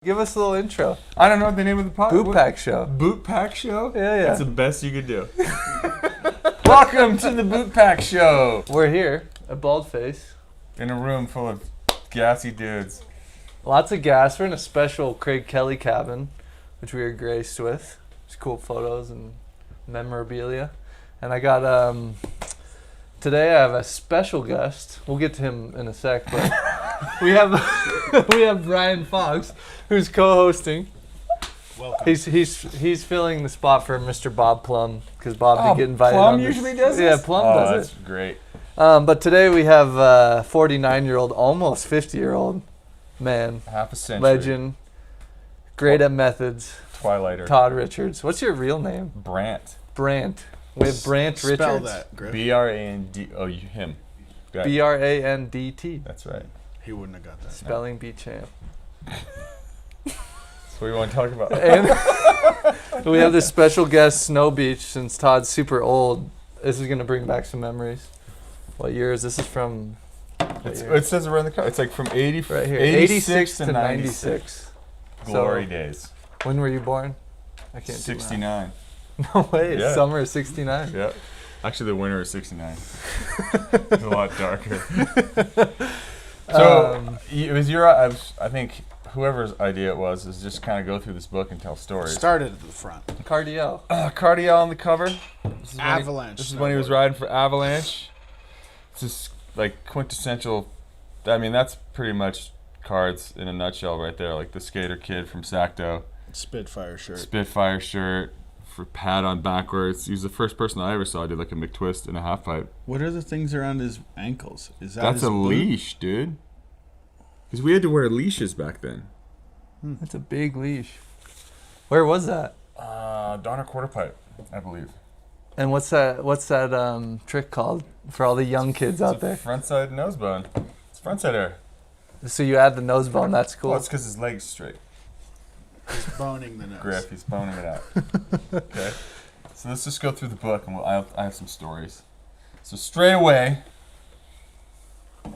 Give us a little intro. I don't know what the name of the podcast. BootPack Show. BootPack Show? Yeah. That's the best you could do. Welcome to the BootPack Show. We're here at Baldface. In a room full of gassy dudes. Lots of gas. We're in a special Craig Kelly cabin, which we were graced with. There's cool photos and memorabilia. And I got, today I have a special guest. We'll get to him in a sec, but we have Bryan Fox, who's co-hosting. Welcome. He's filling the spot for Mr. Bob Plum, because Bob did get invited Plum on this. usually does this? Yeah, Plum does that's it. Great. But today we have a 49-year-old, almost 50-year-old man, Half a century. legend, great at methods, Twilighter. Todd Richards. What's your real name? Brant. Brant. We have Brant Richards. Spell that, Griff. B-R-A-N-D. Oh, him. Go ahead. B-R-A-N-D-T. That's right. He wouldn't have got that. Spelling bee champ. That's what we want to talk about. And we have this special guest, Snowbeach, since Todd's super old. This is going to bring back some memories. What year is this? Is from... It says around the car. It's like from 80, right here. 86 to 96. Glory So, days. when were you born? I can't do 69. math. No way. Yeah. Summer of 69. Yep. Actually, the winter is 69. It's a lot darker. So, it was I think whoever's idea it was is just kind of go through this book and tell stories. Started at the front. Cardiel. Cardiel on the cover. This is Avalanche. This is when he was riding for Avalanche. It's just like quintessential. I mean, that's pretty much cards in a nutshell right there. Like the skater kid from Sacto. Spitfire shirt. Spitfire shirt. For pad on backwards. He was the first person I ever saw do like a McTwist in a half pipe. What are the things around his ankles? Is that That's his a boot? leash, dude. Because we had to wear leashes back then. That's a big leash. Where was that? Donner quarter pipe, I believe. And what's that trick called for all the young kids out there? Front side nose bone. It's front side air. So you add the nose bone. That's cool. Well, it's because his leg's straight. He's boning the nose. Griff, he's boning it out. Okay. So let's just go through the book, and I have some stories. So straight away,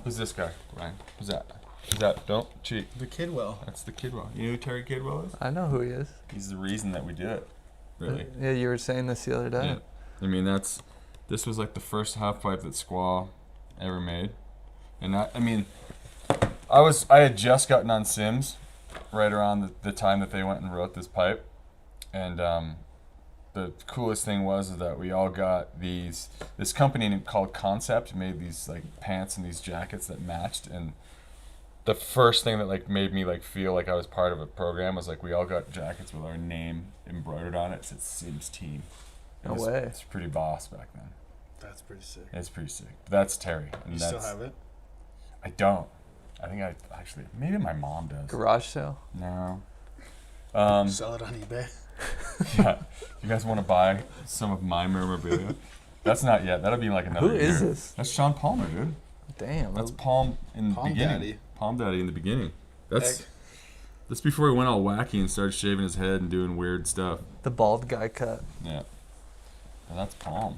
who's this guy, Ryan? Who's that? Who's that? Don't cheat. The Kidwell. That's the Kidwell. You know who Terry Kidwell is? I know who he is. He's the reason that we do it. Really. Yeah, you were saying this the other day. Yeah. I mean, this was like the first half pipe that Squaw ever made, and I had just gotten on Sims, right around the time that they went and wrote this pipe, and the coolest thing was that we all got this company called Concept made these like pants and these jackets that matched, and the first thing that like made me like feel like I was part of a program was like we all got jackets with our name embroidered on it. It said Sims Team. No way. It's pretty boss back then. That's pretty sick. It's pretty sick. But that's Terry. And You still have it? I don't. I think maybe my mom does. Garage sale. No. Sell it on eBay. Yeah. You guys want to buy some of my memorabilia? That's not yet. That'll be like another Who year. is this? That's Sean Palmer, dude. Damn. That's Palm in the Palm beginning. Daddy. Palm Daddy in the beginning. That's Egg. that's before he went all wacky and started shaving his head and doing weird stuff. The bald guy cut. Yeah. And that's Palm.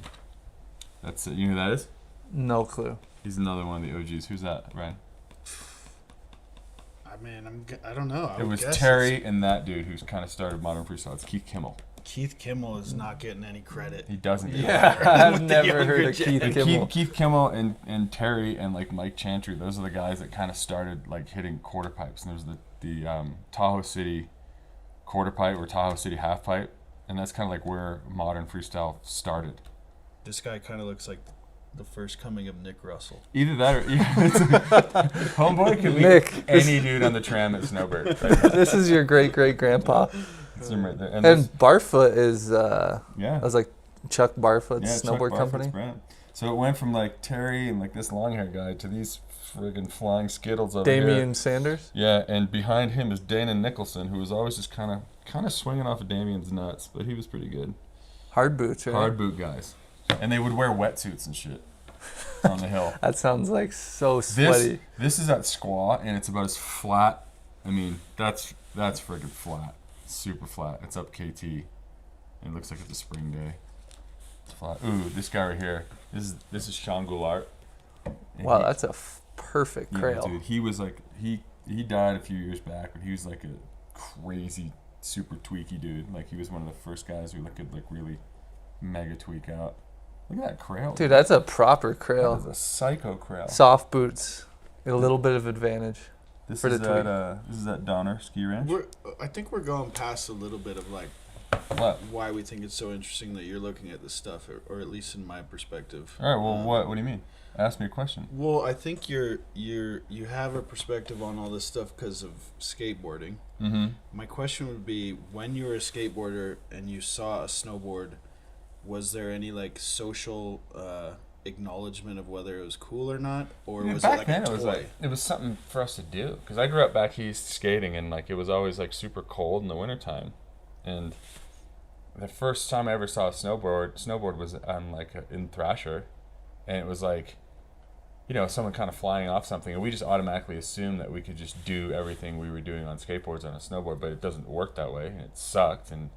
That's it. You know who that is? No clue. He's another one of the OGs. Who's that, Ryan? I mean, I don't know. It was Terry and that dude who's kind of started modern freestyle. It's Keith Kimmel. Keith Kimmel is not getting any credit. He doesn't. get Yeah, it. I've With the never younger heard of gen. Keith Kimmel. Keith Kimmel and Terry and like Mike Chantry, those are the guys that kind of started like hitting quarter pipes. And there's the Tahoe City quarter pipe or Tahoe City half pipe, and that's kind of like where modern freestyle started. This guy kind of looks like the first coming of Nick Russell. Either that or homeboy could Nick, leave any dude on the tram at Snowbird. Right? This is your great great grandpa. That's him right there. And this- Barfoot is yeah. I was like Chuck Barfoot's Yeah, Chuck snowboard Barfoot's company. brand. So it went from like Terry and like this long hair guy to these friggin' flying Skittles over Damian here. Sanders. Yeah, and behind him is Dana Nicholson, who was always just kind of swinging off of Damian's nuts, but he was pretty good. Hard boots, right? Hard boot guys, and they would wear wetsuits and shit on the hill. That sounds like so sweaty. This is at Squaw, and it's about as flat. I mean, that's friggin' flat, super flat. It's up KT, and it looks like it's a spring day. It's flat. Ooh, this guy right here. This is Sean Goulart. And Wow, he- that's a perfect yeah, trail. dude. He was like he died a few years back, but he was like a crazy, super tweaky dude. Like, he was one of the first guys who could, like, really mega tweak out. Look at that crail. Dude, that's a proper That crail. is a psycho crail. Soft boots. A little bit of advantage. This for is the at this is at Donner Ski Ranch. I think we're going past a little bit of like What? why we think it's so interesting that you're looking at this stuff, or at least in my perspective. All right. Well, what do you mean? Ask me a question. Well, I think you have a perspective on all this stuff because of skateboarding. Mm-hmm. My question would be, when you were a skateboarder and you saw a snowboard, was there any like social acknowledgement of whether it was cool or not, or was back it like then a toy? it was like it was something for us to do, because I grew up back east skating, and like it was always like super cold in the wintertime. And the first time I ever saw a snowboard was on like in Thrasher, and it was like, you know, someone kind of flying off something, and we just automatically assumed that we could just do everything we were doing on skateboards on a snowboard, but it doesn't work that way, and it sucked. And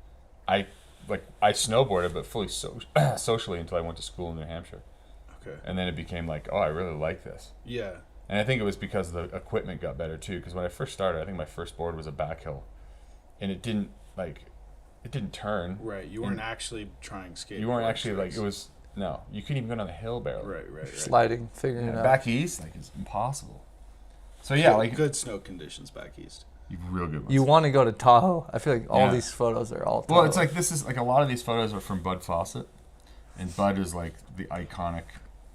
I snowboarded, but fully socially until I went to school in New Hampshire. Okay. And then it became like, oh, I really like this. Yeah. And I think it was because the equipment got better too. Because when I first started, I think my first board was a backhill, and it didn't turn. Right. You weren't actually trying skateboarding. You weren't actually like it was. No, you couldn't even go down the hill barely. Right. Sliding, figuring it out. Back east, like it's impossible. So yeah, like good snow conditions back east. real good ones. You want to go to Tahoe. I feel like all Yeah. these photos are all Tahoe. Well, it's like this is like a lot of these photos are from Bud Fawcett, and Bud is like the iconic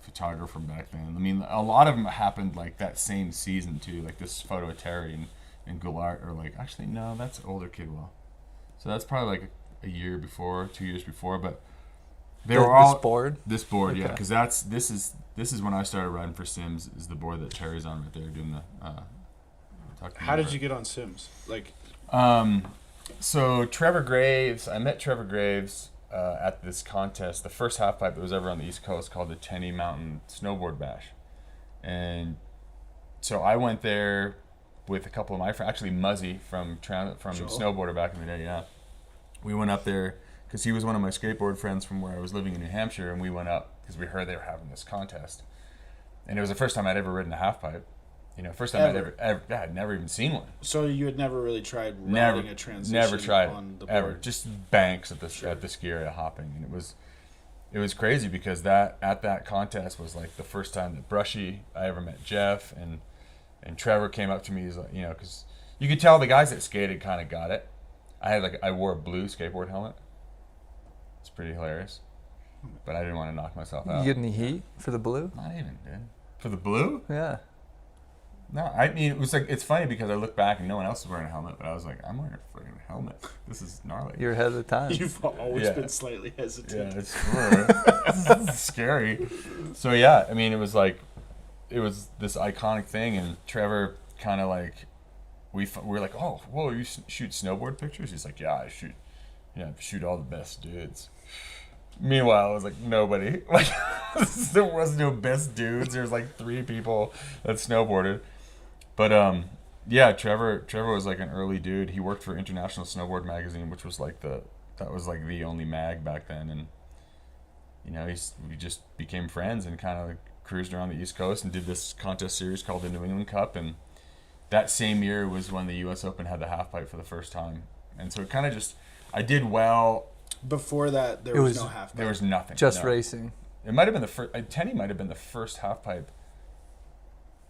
photographer from back then. I mean, a lot of them happened like that same season too. Like this photo of Terry and Goulart, or like actually no, that's older Kidwell. So that's probably like a year before, 2 years before, but they were all this board, yeah, because this is when I started riding for Sims. Is the board that Terry's on right there doing the. How did you get on Sims? Like, so Trevor Graves, I met Trevor Graves at this contest, the first half pipe that was ever on the East Coast, called the Tenney Mountain Snowboard Bash, and so I went there with a couple of my friends, actually Muzzy from Snowboarder back in the day. Yeah, we went up there because he was one of my skateboard friends from where I was living in New Hampshire, and we went up because we heard they were having this contest, and it was the first time I'd ever ridden a half pipe. You know, first time I'd never even seen one. So you had never really tried riding a transition never tried on the board? ever. Just banks at the ski area hopping, and it was crazy because that contest was like the first time that Brushy, I ever met Jeff, and Trevor came up to me. He's like, you know, because you could tell the guys that skated kind of got it. I wore a blue skateboard helmet. It's pretty hilarious, but I didn't want to knock myself out. You get any heat for the blue? Not even, dude. For the blue? Yeah. No, I mean, it was like, it's funny because I look back and no one else is wearing a helmet, but I was like, I'm wearing a freaking helmet. This is gnarly. You're ahead of the time. You've always been slightly hesitant. Yeah, it's true. This is scary. So yeah, I mean, it was this iconic thing, and Trevor kind of like, we were like, oh, whoa, you shoot snowboard pictures? He's like, yeah, I shoot all the best dudes. Meanwhile, it was like nobody. Like there was no best dudes. There was like 3 people that snowboarded. But yeah, Trevor was like an early dude. He worked for International Snowboard Magazine, which was like the only mag back then. And you know, we just became friends and kind of like cruised around the East Coast and did this contest series called the New England Cup. And that same year was when the U.S. Open had the half pipe for the first time. And so it kind of I did well. Before that, there was no half pipe. There was nothing. Just racing. It might have been the first. Tenney might have been the first half pipe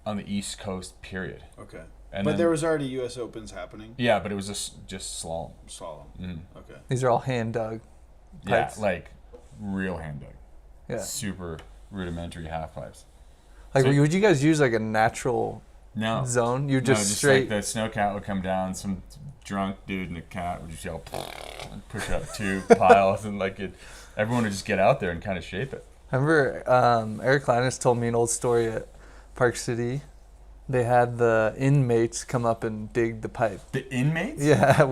on the East Coast. Period. Okay. And but there was already U.S. Opens happening. Yeah, but it was just slalom. Slalom. Mm. Okay. These are all hand dug. Yeah, like real hand dug. Yeah. Super rudimentary half pipes. Like, would you guys use like a natural zone? You just straight. Like the snow cat would come down. Some drunk dude in a cat would just yell and push up 2 piles, and like everyone would just get out there and kind of shape it. I remember Eric Linus told me an old story at Park City. They had the inmates come up and dig the pipe. The inmates? Yeah,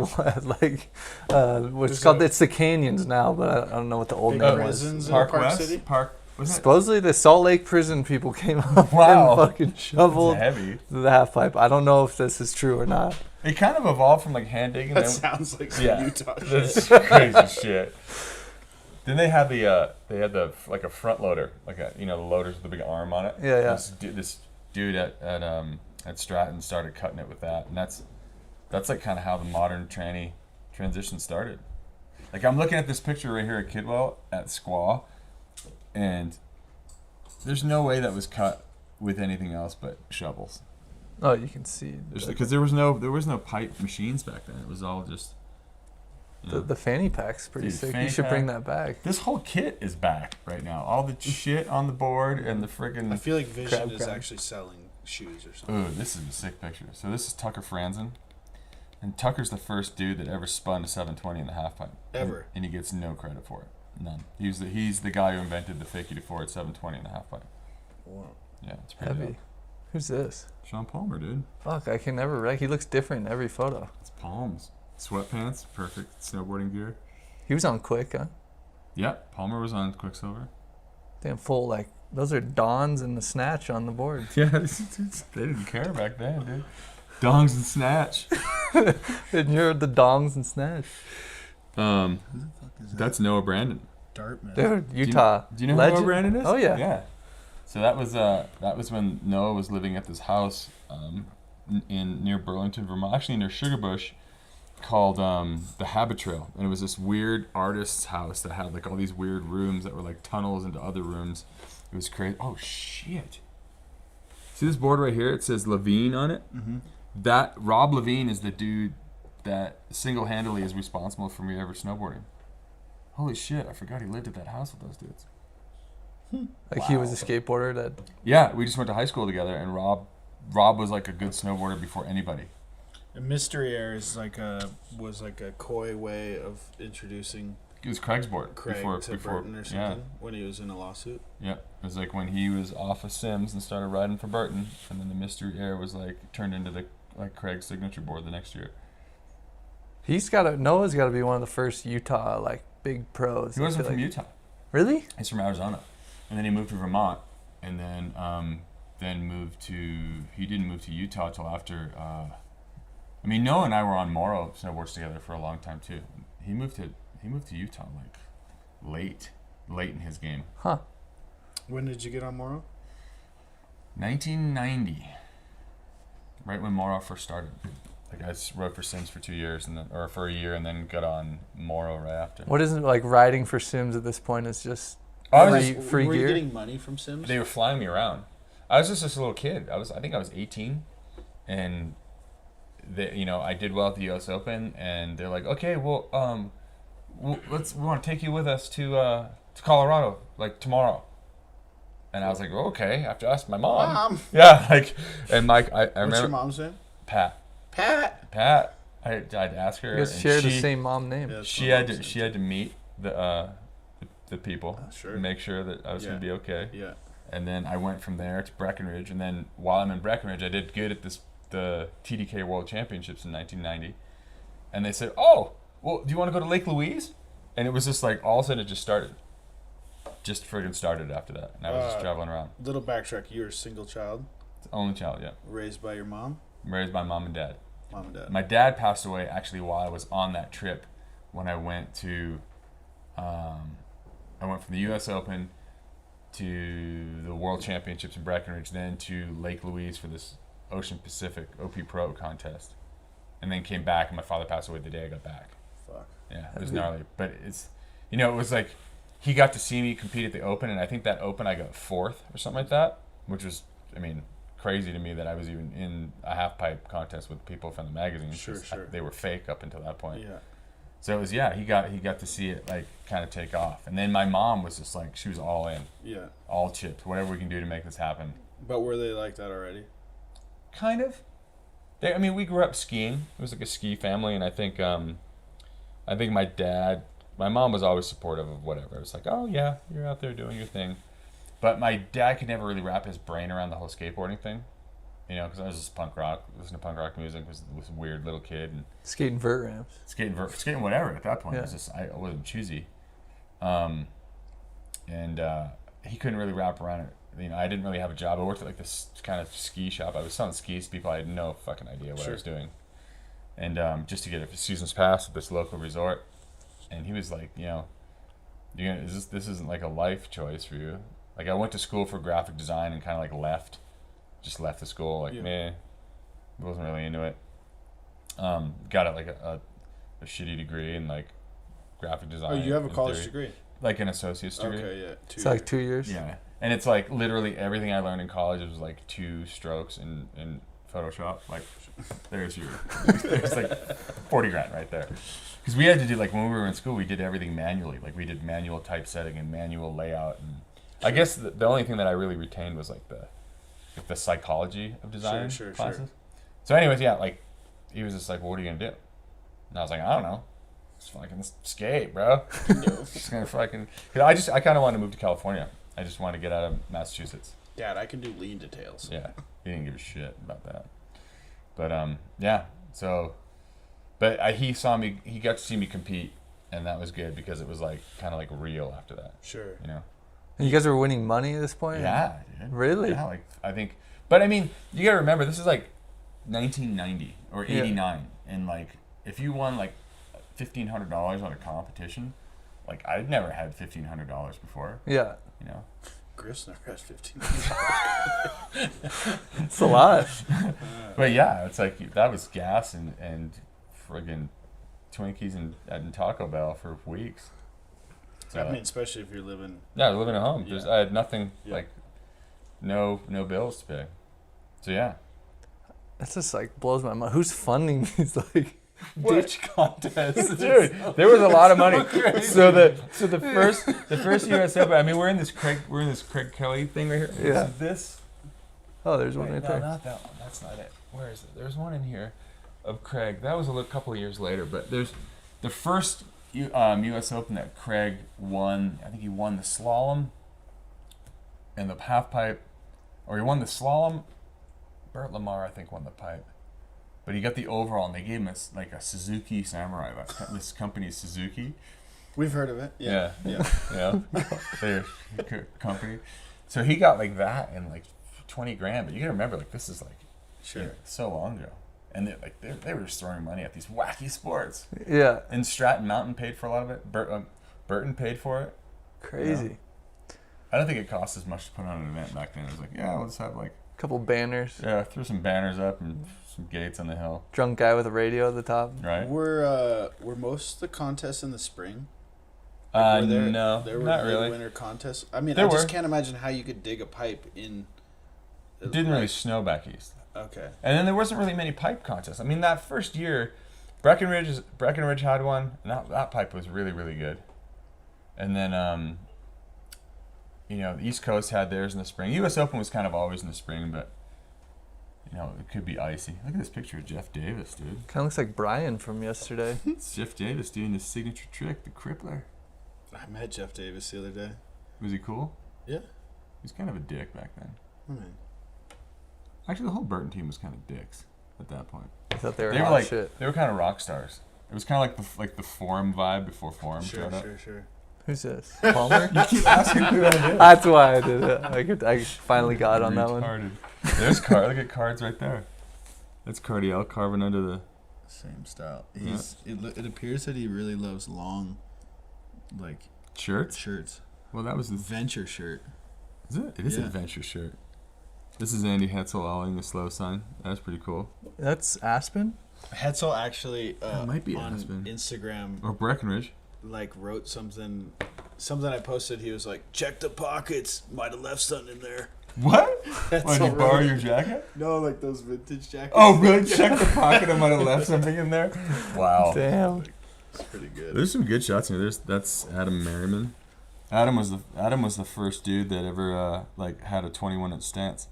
like what's called. It's the canyons now, but I don't know what the old name was. Park West? City? Park. Supposedly the Salt Lake prison people came up and fucking shoveled the half pipe. I don't know if this is true or not. It kind of evolved from like hand digging. That sounds like some Utah shit. That's crazy shit. Then they had the like a front loader, like the loaders with the big arm on it. Yeah. This dude at Stratton started cutting it with that, and that's that's like kind of how the modern tranny transition started. Like I'm looking at this picture right here at Kidwell at Squaw, and there's no way that was cut with anything else but shovels. Oh, you can see. Because there was no pipe machines back then. It was all just. The fanny pack's pretty Dude, sick. fanny You should bring pack. that back. This whole kit is back right now. All the shit on the board and the friggin'. I feel like Vision Crab. is actually selling shoes or something. Ooh, this is a sick picture. So this is Tucker Franzen. And Tucker's the first dude that ever spun a 720 in the half pipe. Ever. And he gets no credit for it. None. He's the guy who invented the fake 84 at 720 in the half pipe. Wow. Yeah, it's pretty Heavy. dope. Who's this? Sean Palmer, dude. Fuck, I can never. He looks different in every photo. It's palms. Sweatpants, perfect snowboarding gear. He was on Quick, huh? Yeah, Palmer was on Quicksilver. Damn full, like, those are Dons and the Snatch on the board. Yeah, they didn't care back then, dude. Dongs and Snatch. And you're the Dongs and Snatch. Who the fuck is That's Noah Brandon. Dartmouth. Dude, Utah. Do you know legend. who Noah Brandon is? Oh, yeah. Yeah. So that was when Noah was living at this house near Burlington, Vermont, actually near Sugarbush, called the Habit Trail, and it was this weird artist's house that had like all these weird rooms that were like tunnels into other rooms. It was crazy. Oh shit! See this board right here? It says Levine on it. Mm-hmm. That Rob Levine is the dude that single-handedly is responsible for me ever snowboarding. Holy shit! I forgot he lived at that house with those dudes. Like, he was a skateboarder that. Yeah, we just went to high school together, and Rob was like a good snowboarder before anybody. And Mystery Air is was like a coy way of introducing It was Craig's board Craig before to Burton or something when he was in a lawsuit. Yeah, it was like when he was off of Sims and started riding for Burton, and then the Mystery Air was like turned into the Craig's signature board the next year. Noah's got to be one of the first Utah, like, big pros. He wasn't from Utah. Really? He's from Arizona, and then he moved to Vermont, and then he didn't move to Utah till after. Noah and I were on Morrow snowboards together for a long time too. He moved to Utah like late in his game. Huh. When did you get on Morrow? 1990, right when Morrow first started. Like I rode for Sims for 2 years or for a year, and then got on Morrow right after. What is it like riding for Sims at this point? Is just free Were you gear? getting money from Sims? They were flying me around. I was just this little kid. I think I was 18, and I did well at the U.S. Open, and they're like, okay, well, we want to take you with us to Colorado like tomorrow. And I was like, well, okay, I have to ask my mom. Mom. Yeah, like, and Mike, I What's remember your mom's name? Pat. I'd ask her. You guys and share the she- same mom name. Yeah, that's She my had mom's to name. she had to meet the people, Sure. and make sure that I was Yeah. gonna be okay. Yeah. And then I went from there to Breckenridge, and then while I'm in Breckenridge, I did good at the TDK World Championships in 1990. And they said, "Oh, well, do you want to go to Lake Louise?" And it was just like all of a sudden it just started, just friggin' started after that, and I was just traveling around. Little backtrack. You were a single child, Only child, yeah. raised by your mom, Raised by mom and dad. mom and dad. My dad passed away actually while I was on that trip when I went to, I went from the U.S. Open to the World Championships in Breckenridge, then to Lake Louise for this Ocean Pacific OP Pro contest, and then came back, and my father passed away the day I got back. Fuck. Yeah, it was gnarly, but it's, it was like he got to see me compete at the Open, and I think that Open I got 4th or something like that, which was, crazy to me that I was even in a half pipe contest with people from the magazine. Sure. They were fake up until that point. Yeah. So it was, he got to see it like kind of take off, and then my mom was just like, she was all in, Yeah. all chips, whatever we can do to make this happen. But were they like that already? Kind of. We grew up skiing. It was like a ski family, and I think my mom was always supportive of whatever. It was like, oh yeah, you're out there doing your thing. But my dad could never really wrap his brain around the whole skateboarding thing, because I was just punk rock, listening to punk rock music, was a weird little kid, and Skating vert ramps. skating whatever at that point. Yeah. It was just, I wasn't choosy, and he couldn't really wrap around it. I didn't really have a job. I worked at like this kind of ski shop. I was selling skis to people. I had no fucking idea what I was doing, and just to get a season's pass at this local resort, and he was like, this isn't like a life choice for you. Like, I went to school for graphic design and kind of like left the school, like, meh, wasn't really into it. Got it like a shitty degree in like graphic design. Oh, you have a and college theory. degree? Like an associate's degree. Okay, yeah. It's like 2 years. Yeah, and it's like literally everything I learned in college was like 2 strokes in Photoshop. Like, there's like 40 grand right there. Because we had to do like when we were in school, we did everything manually. Like we did manual typesetting and manual layout, and I guess the only thing that I really retained was like the psychology of design classes. So, anyways, yeah, like he was just like, "What are you gonna do?" And I was like, "I don't know. Just fucking skate, bro." Just gonna fucking. Cause I kind of wanted to move to California. I just wanted to get out of Massachusetts. Dad, I can do lean details. Yeah, he didn't give a shit about that. But yeah. So, but he got to see me compete, and that was good because it was like kind of like real after that. Sure. You know. And you guys were winning money at this point? Yeah, dude. Really? Yeah, like I think. But I mean, you gotta remember this is like 1990 or 89, and like if you won like $1,500 on a competition, like I'd never had $1,500 before. Yeah. You know. Griff's never has 15. It's a lot. But yeah, it's like that was gas and friggin' Twinkies and Taco Bell for weeks. So, I mean, especially if you're living. yeah, living at home. Yeah. I had nothing, Yeah. like no bills to pay. So yeah. That just like blows my mind. Who's funding these like ditch contests? Dude, there was a lot of money. So the first US Open. I mean, we're in this Craig Kelly thing right here. Yeah. So this. Oh, there's one Wait, right no, there. not that one. That's not it. Where is it? There's one in here of Craig. That was a couple of years later. But there's the first US Open that Craig won. I think he won the slalom and the half pipe, or he won the slalom. Bert Lamar, I think, won the pipe. But he got the overall, and they gave him like a Suzuki Samurai. This company's Suzuki. We've heard of it. Yeah. Yeah. Their company. So he got like that and like 20 grand. But you gotta remember, like this is like so long ago, and they were just throwing money at these wacky sports. Yeah. And Stratton Mountain paid for a lot of it. Burton paid for it. Crazy. You know? I don't think it cost as much to put on an event back then. It was like, yeah, let's have like Couple banners. throw some banners up and some gates on the hill. Drunk guy with a radio at the top. Right. Were most of the contests in the spring? No, There were not really. winter contests. I mean, There I just were. can't imagine how you could dig a pipe in. It didn't really snow back east. Okay. And then there wasn't really many pipe contests. I mean, that first year, Breckenridge had one, and that pipe was really, really good. And then, the East Coast had theirs in the spring. U.S. Open was kind of always in the spring, but, it could be icy. Look at this picture of Jeff Davis, dude. Kind of looks like Brian from yesterday. It's Jeff Davis doing his signature trick, the crippler. I met Jeff Davis the other day. Was he cool? Yeah. He was kind of a dick back then. I mean, Actually, the whole Burton team was kind of dicks at that point. I thought they were They were hot like shit. they were kind of rock stars. It was kind of like the Forum vibe before Forum sure. showed up. Who's this? Palmer? You keep asking who that is. That's why I did it. I finally got on that one. Retarded. There's look at cards right there. That's Cardiel carving under the. same style. It appears that he really loves long, like Shirts? Well, that was the. venture shirt. Is it? It is an Yeah. adventure shirt. This is Andy Hetzel owling the slow sign. That's pretty cool. That's Aspen? Hetzel actually That might be on Aspen. Instagram Or Breckenridge. like wrote something I posted. He was like, check the pockets, might have left something in there. What? That's Why, did you borrow your jacket? No, like those vintage jackets. Oh, really? Check the pocket. I might have left something in there. Wow. Damn. It's pretty good. There's some good shots in here. That's Adam Merriman. Adam was the first dude that ever had a 21-inch stance.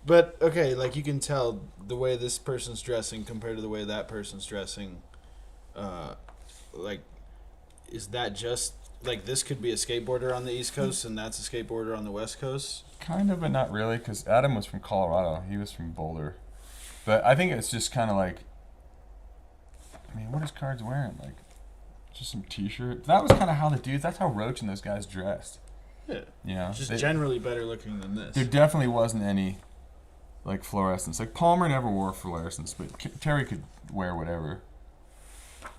But okay, like you can tell the way this person's dressing compared to the way that person's dressing. Is that just like this could be a skateboarder on the East Coast and that's a skateboarder on the West Coast? Kind of, but not really, because Adam was from Colorado. He was from Boulder. But I think it's just kind of like, I mean, what is Cards wearing? Like, just some t-shirt. That was kind of how that's how Roach and those guys dressed. Yeah. You know? Just generally better looking than this. There definitely wasn't any, like, fluorescence. Like, Palmer never wore fluorescence, but Terry could wear whatever.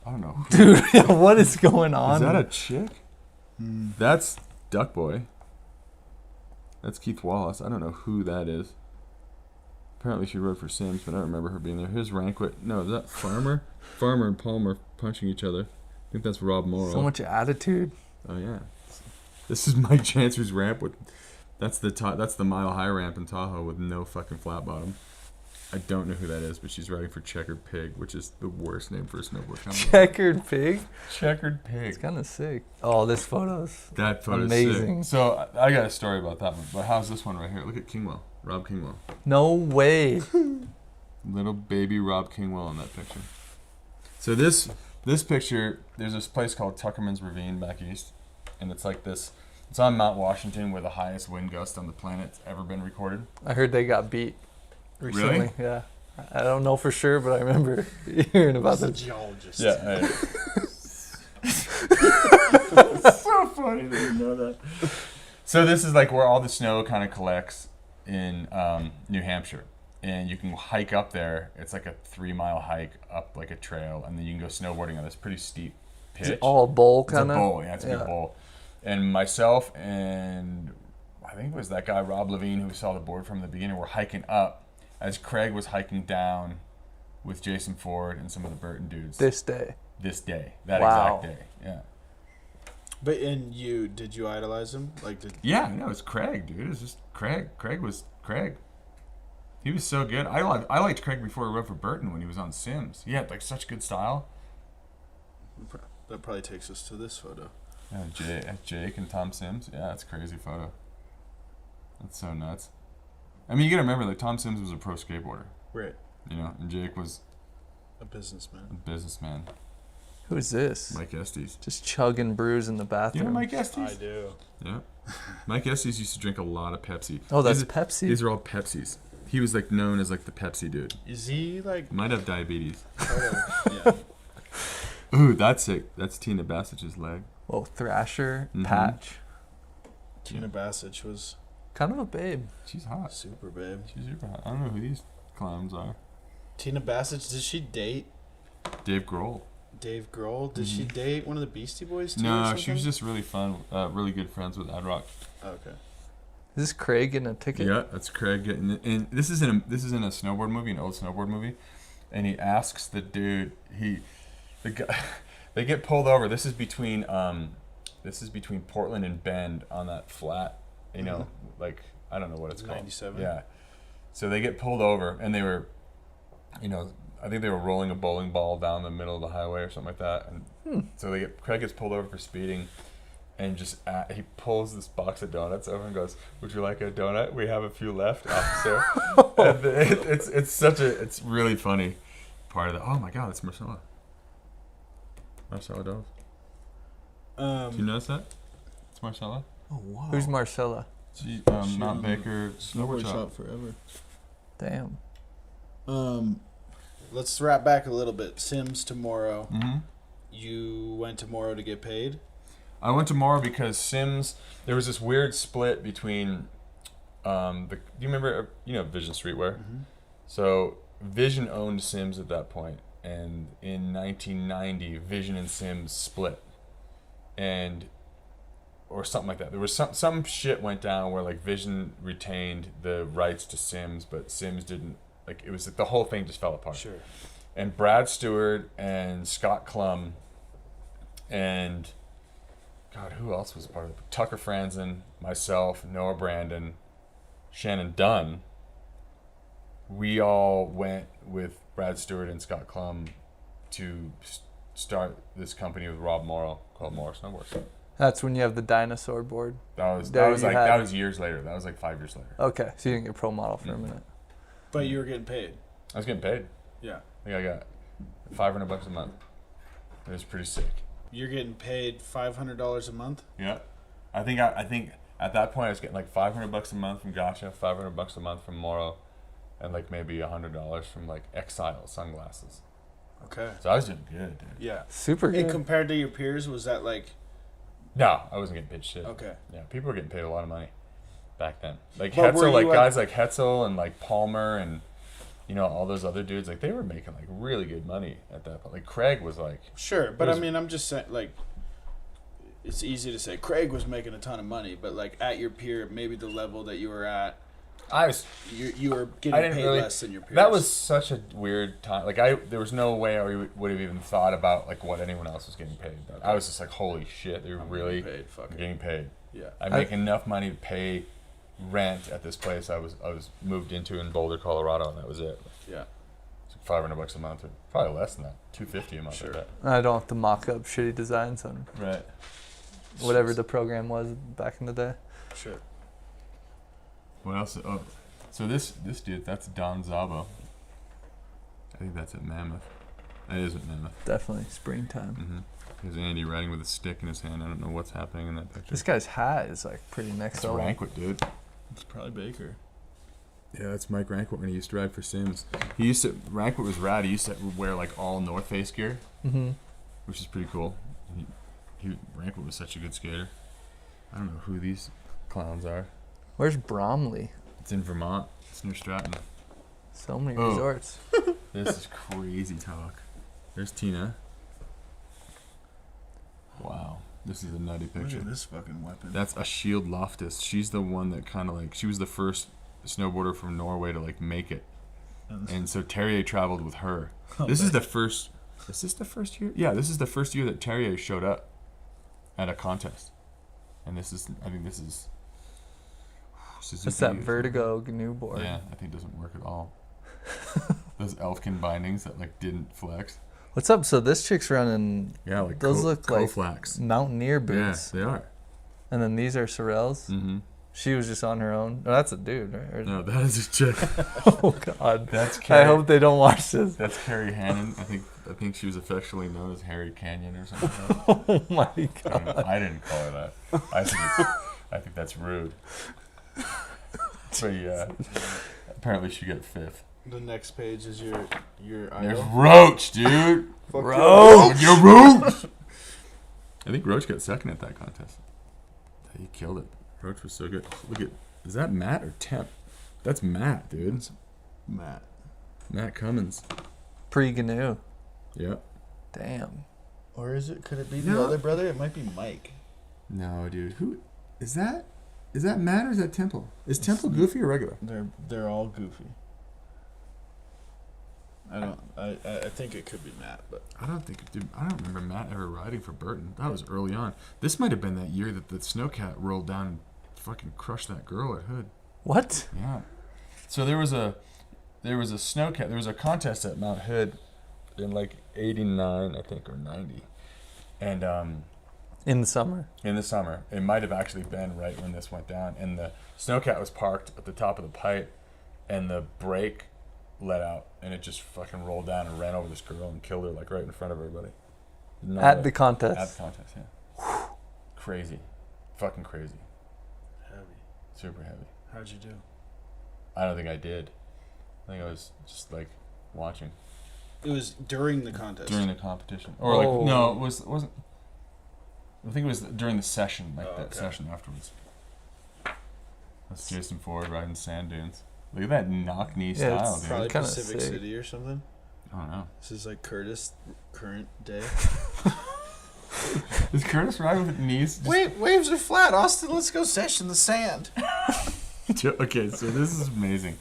I don't know. Dude, what is going on? Is that a chick? That's Duck Boy. That's Keith Wallace. I don't know who that is. Apparently she rode for Sims, but I don't remember her being there. Here's Ranquit. No, is that Farmer? Farmer and Palmer punching each other. I think that's Rob Morrow. So much attitude. Oh yeah. This is Mike Chancer's ramp with. That's the mile high ramp in Tahoe with no fucking flat bottom. I don't know who that is, but she's riding for Checkered Pig, which is the worst name for a snowboard company. Checkered Pig? Checkered Pig. It's kind of sick. Oh, this photo's That photo's amazing. Sick. So I got a story about that one. But how's this one right here? Look at Kingwell. Rob Kingwell. No way. Little baby Rob Kingwell in that picture. So this picture, there's this place called Tuckerman's Ravine back east. And it's like this. It's on Mount Washington where the highest wind gust on the planet's ever been recorded. I heard they got beat recently. Really? Yeah. I don't know for sure, but I remember hearing about The it. geologist. Yeah. So funny that you know that. So this is like where all the snow kind of collects in New Hampshire. And you can hike up there. It's like a 3-mile hike up like a trail. And then you can go snowboarding on this pretty steep pitch. Is it all bowl It's a kind of? bowl, yeah, it's a big bowl. And myself and I think it was that guy Rob Levine who saw the board from the beginning were hiking up as Craig was hiking down with Jason Ford and some of the Burton dudes. This day. That Wow. exact day, yeah. But did you idolize him? Yeah, no, it's Craig, dude. It's just Craig. Craig was Craig. He was so good. I liked Craig before he rode for Burton when he was on Sims. He had like such good style. That probably takes us to this photo. Yeah, Jake and Tom Sims. Yeah, that's a crazy photo. That's so nuts. I mean, you gotta remember, like, Tom Sims was a pro skateboarder. Right. You know, and Jake was A businessman. a businessman. Who's this? Mike Estes. Just chugging brews in the You bathroom. know Mike Estes? I do. Yeah. Mike Estes used to drink a lot of Pepsi. Oh, that's These are- Pepsi? These are all Pepsis. He was like known as like the Pepsi dude. Is he like Might have diabetes. yeah. Ooh, that's sick. That's Tina Bassich's leg. Oh, Thrasher, Mhm. Patch. Tina Bassich was Kind of a babe. She's hot. super babe. She's super hot. I don't know who these clowns are. Tina Bassich, did she date Dave Grohl. Dave Grohl? Did she date one of the Beastie Boys too? or No, something? she was just really fun, really good friends with Ad Rock. Okay. Is this Craig getting a ticket? Yeah, that's Craig getting it. And this is in a snowboard movie, an old snowboard movie, and he asks the dude, the guy, they get pulled over. This is between Portland and Bend on that flat, you know, like I don't know what it's called. 97. Yeah. So they get pulled over, and they were, you know, I think they were rolling a bowling ball down the middle of the highway or something like that, and so Craig gets pulled over for speeding. And just he pulls this box of donuts over and goes, "Would you like a donut? We have a few left, officer." And it's really funny part of that. Oh my God, it's Marcella. Marcella Dove. Did you notice that? It's Marcella. Oh wow. Who's Marcella? She, She Mount owned Baker Snowboard Snowboard Shop. shop forever. Damn. Let's wrap back a little bit. Sims to Morrow. Mm-hmm. You went to Morrow to get paid. I went to Morrow because Sims. There was this weird split between. Do you remember? You know Vision Streetwear. Mm-hmm. So Vision owned Sims at that point, and in 1990, Vision and Sims split, or something like that. There was some shit went down where like Vision retained the rights to Sims, but Sims didn't. Like it was the whole thing just fell apart. Sure. And Brad Stewart and Scott Klum, and God, who else was part of it? Tucker Franzen, myself, Noah Brandon, Shannon Dunn. We all went with Brad Stewart and Scott Klum to start this company with Rob Morrow called Morrow Snowboards. That's when you have the dinosaur board. That was There you had- that was years later. That was like 5 years later. Okay, so you didn't get pro model for a minute. But you were getting paid. I was getting paid. Yeah. I think I got $500 a month. It was pretty sick. You're getting paid $500 a month. Yeah, I think at that point I was getting like $500 a month from Gotcha, $500 a month from Morrow, and like maybe $100 from like Exile sunglasses. Okay. So I was doing good, dude. Yeah. Super And good. compared to your peers, was that like No, I wasn't getting paid shit. okay? Yeah, people were getting paid a lot of money back then. Like But were Hetzel, like you at- guys like Hetzel and like Palmer and you know all those other dudes, like they were making like really good money at that point. Like Craig was like, Sure, but It was- I mean, I'm just saying, like, it's easy to say Craig was making a ton of money, but like at your peer, maybe the level that you were at, You were I getting didn't paid really- less than your peers. That was such a weird time. Like there was no way I would have even thought about like what anyone else was getting paid. But I was just like, holy shit, they're really paid. Fuck it. getting paid. Yeah. I make enough money to pay rent at this place I was moved into in Boulder, Colorado, and that was it. Yeah. It's like $500 a month, or probably less than that, $250 a month. Sure. Like I don't have to mock up shitty designs on that. Right. whatever the program was back in the day. Sure. What else? Oh, so this dude, that's Don Zabo. I think that's at Mammoth. That is at Mammoth. Definitely springtime. Mm-hmm. There's Andy riding with a stick in his hand. I don't know what's happening in that picture. This guy's hat is like pretty next It's level. Rankwit, dude. It's probably Baker. Yeah, that's Mike Rankwit when he used to ride for Sims. Rankwit was rad. He used to wear like all North Face gear, Mm-hmm. which is pretty cool. Rankwit was such a good skater. I don't know who these clowns are. Where's Bromley? It's in Vermont. It's near Stratton. So many Oh. resorts. This is crazy talk. There's Tina. Wow. This is a nutty Look picture. at this fucking weapon. That's a Shield Loftus. She's the one that kind of like, she was the first snowboarder from Norway to like make it. And so Terrier traveled with her. This is the first, is this the first year? Yeah, this is the first year that Terrier showed up at a contest. And this is, I think this is Suzuki. It's that Vertigo GNU board. Yeah, I think it doesn't work at all. Those Elfkin bindings that like didn't flex. What's up? So this chick's running Yeah, like those look like Koflax. mountaineer Yeah, boots. they are. And then these are Sorels. Mm-hmm. She was just on her own. Oh, that's a dude, right? Or- No, that is a chick. Oh God. That's I Carrie. hope they don't watch this. That's Carrie Hannon. I think she was affectionately known as Harry Canyon or something. Oh my God. I didn't call her that. I think that's rude. But yeah, apparently she got fifth. The next page is your There's idol. Roach, dude. Fuck Roach! You're Roach. I think Roach got second at that contest. He killed it. Roach was so good. Look at, is that Matt or Temp? That's Matt, dude. Matt Cummins. Pre-GNU. Yep. Damn. Or is it? Could it be No. the other brother? It might be Mike. No, dude. Who is that? Is that Matt or is that Temple? Is Temple goofy or regular? They're all goofy. I think it could be Matt, but I don't remember Matt ever riding for Burton. That was early on. This might have been that year that the Snowcat rolled down and fucking crushed that girl at Hood. What? Yeah. So there was a Snowcat. There was a contest at Mount Hood in like '89, I think, or '90, and In the summer. in the summer, it might have actually been right when this went down. And the Snowcat was parked at the top of the pipe, and the brake let out, and it just fucking rolled down and ran over this girl and killed her like right in front of everybody. At the contest. At the contest, yeah. Crazy. Fucking crazy. heavy. Super heavy. How'd you do? I don't think I did. I think I was just like watching It was during the contest. during the competition. Or Oh. like, no, it wasn't. I think it was during the session, like Oh, that okay. session afterwards. That's Jason Ford riding sand dunes. Look at that knock knee Yeah, style, it's dude. Probably Kinda Pacific sick. City or something. I don't know. This is like Curtis, current day. Is Curtis riding with knees? just- Wait, waves are flat, Austin. Let's go sesh in the sand. Okay, so this is amazing.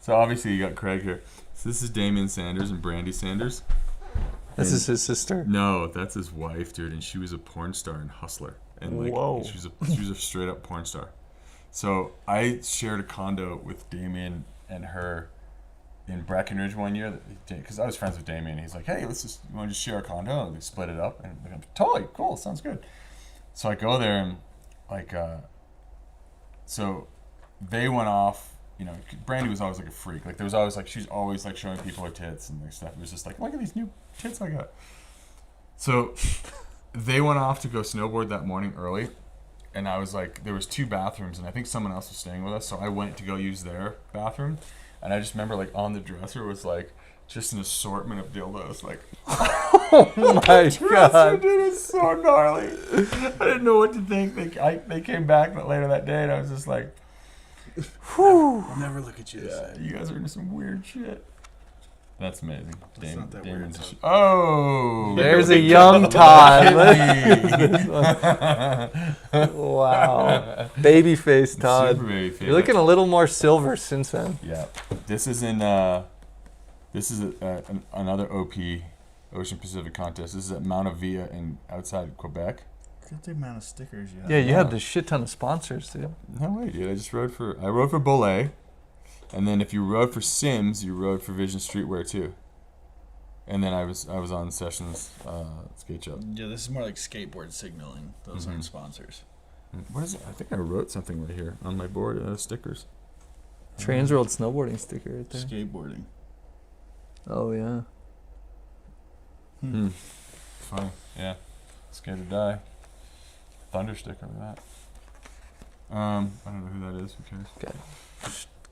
So obviously you got Craig here. So this is Damian Sanders and Brandy Sanders. This And- is his sister. No, that's his wife, dude, and she was a porn star and Hustler, and like Whoa. she was a straight up porn star. So I shared a condo with Damien and her in Breckenridge one year because I was friends with Damien. He's like, "Hey, you want to just share a condo?" And we split it up, and I'm totally cool. Sounds good. So I go there and like, so they went off. You know, Brandy was always like a freak. Like there was always like she's always like showing people her tits and like stuff. It was just like, look at these new tits I got. So they went off to go snowboard that morning early, and I was like, there was 2 bathrooms, and I think someone else was staying with us, so I went to go use their bathroom, and I just remember like on the dresser was like just an assortment of dildos, like Oh my dresser, God. dude, it's so gnarly. I didn't know what to think. They came back later that day, and I was just like, I'll never look at you the yeah, same. you guys are into some weird shit. That's amazing. That's not that weird, Todd. Oh! There's a young Todd. Wow. Babyface Todd. Super babyface. You're looking a little more silver since then. Yeah. This is another OP, Ocean Pacific contest. This is at Mount Avia outside Quebec. Look at the amount of stickers you have. Yeah, you had this shit ton of sponsors, dude. No way, dude. I rode for Belay. And then if you rode for Sims, you rode for Vision Streetwear too. And then I was on Sessions skate shop. Yeah, this is more like skateboard signaling. Those aren't sponsors. What is it? I think I wrote something right here on my board. Stickers. Transworld snowboarding sticker right there. Skateboarding. Oh yeah. Funny. Yeah. Skate or die. Thunder sticker with that. I don't know who that is. Who cares?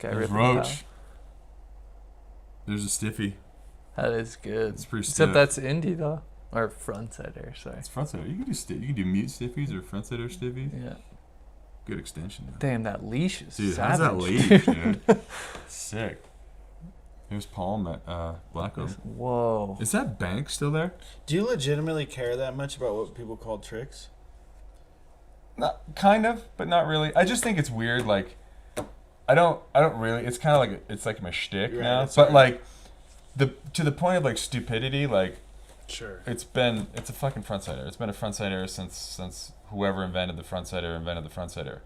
Guy There's ripping Roach. power. There's a stiffy. That is good. It's pretty Except stiff. that's indie though, or frontside air. Sorry. It's frontside. You can do mute stiffies or frontside air stiffies. Yeah. Good extension. Though. Damn, that leash is Dude, savage. how's that leash, dude? Sick. Here's Palm at Black Oak. Whoa. Is that bank still there? Do you legitimately care that much about what people call tricks? Not kind of, but not really. I just think it's weird. Like, I don't really. It's kind of like it's like my shtick Right, now. it's But alright. like, to the point of like stupidity. Like, Sure. it's a fucking frontside air. It's been a frontside air since whoever invented the frontside air invented the frontside air.